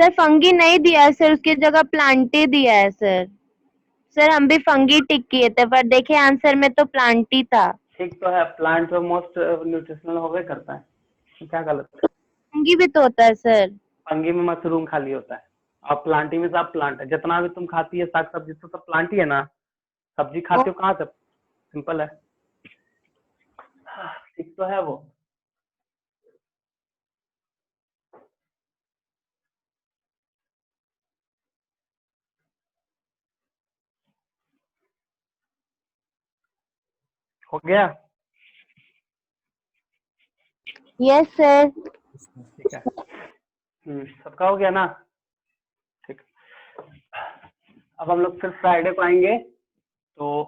Sir fungi नहीं दिया है सर, उसकी जगह प्लांटी दिया है सर। सर हम भी फंगी टिक किए थे, पर देखे आंसर में तो प्लांटी था। ठीक तो है, प्लांट में मोस्ट न्यूट्रिशनल होवे करता है, क्या गलत है? फंगी भी तो होता है सर। फंगी में मशरूम खाली होता है, और प्लांटी में सब प्लांट है। जितना भी तुम खाती है साग सब्जी तो सब प्लांट ही है ना, सब्जी खाते हो कहाँ से? सिंपल है। ठीक तो है वो। हो गया? Yes sir. ठीक है, सबका हो गया ना? ठीक, अब हम लोग फिर फ्राइडे को आएंगे, तो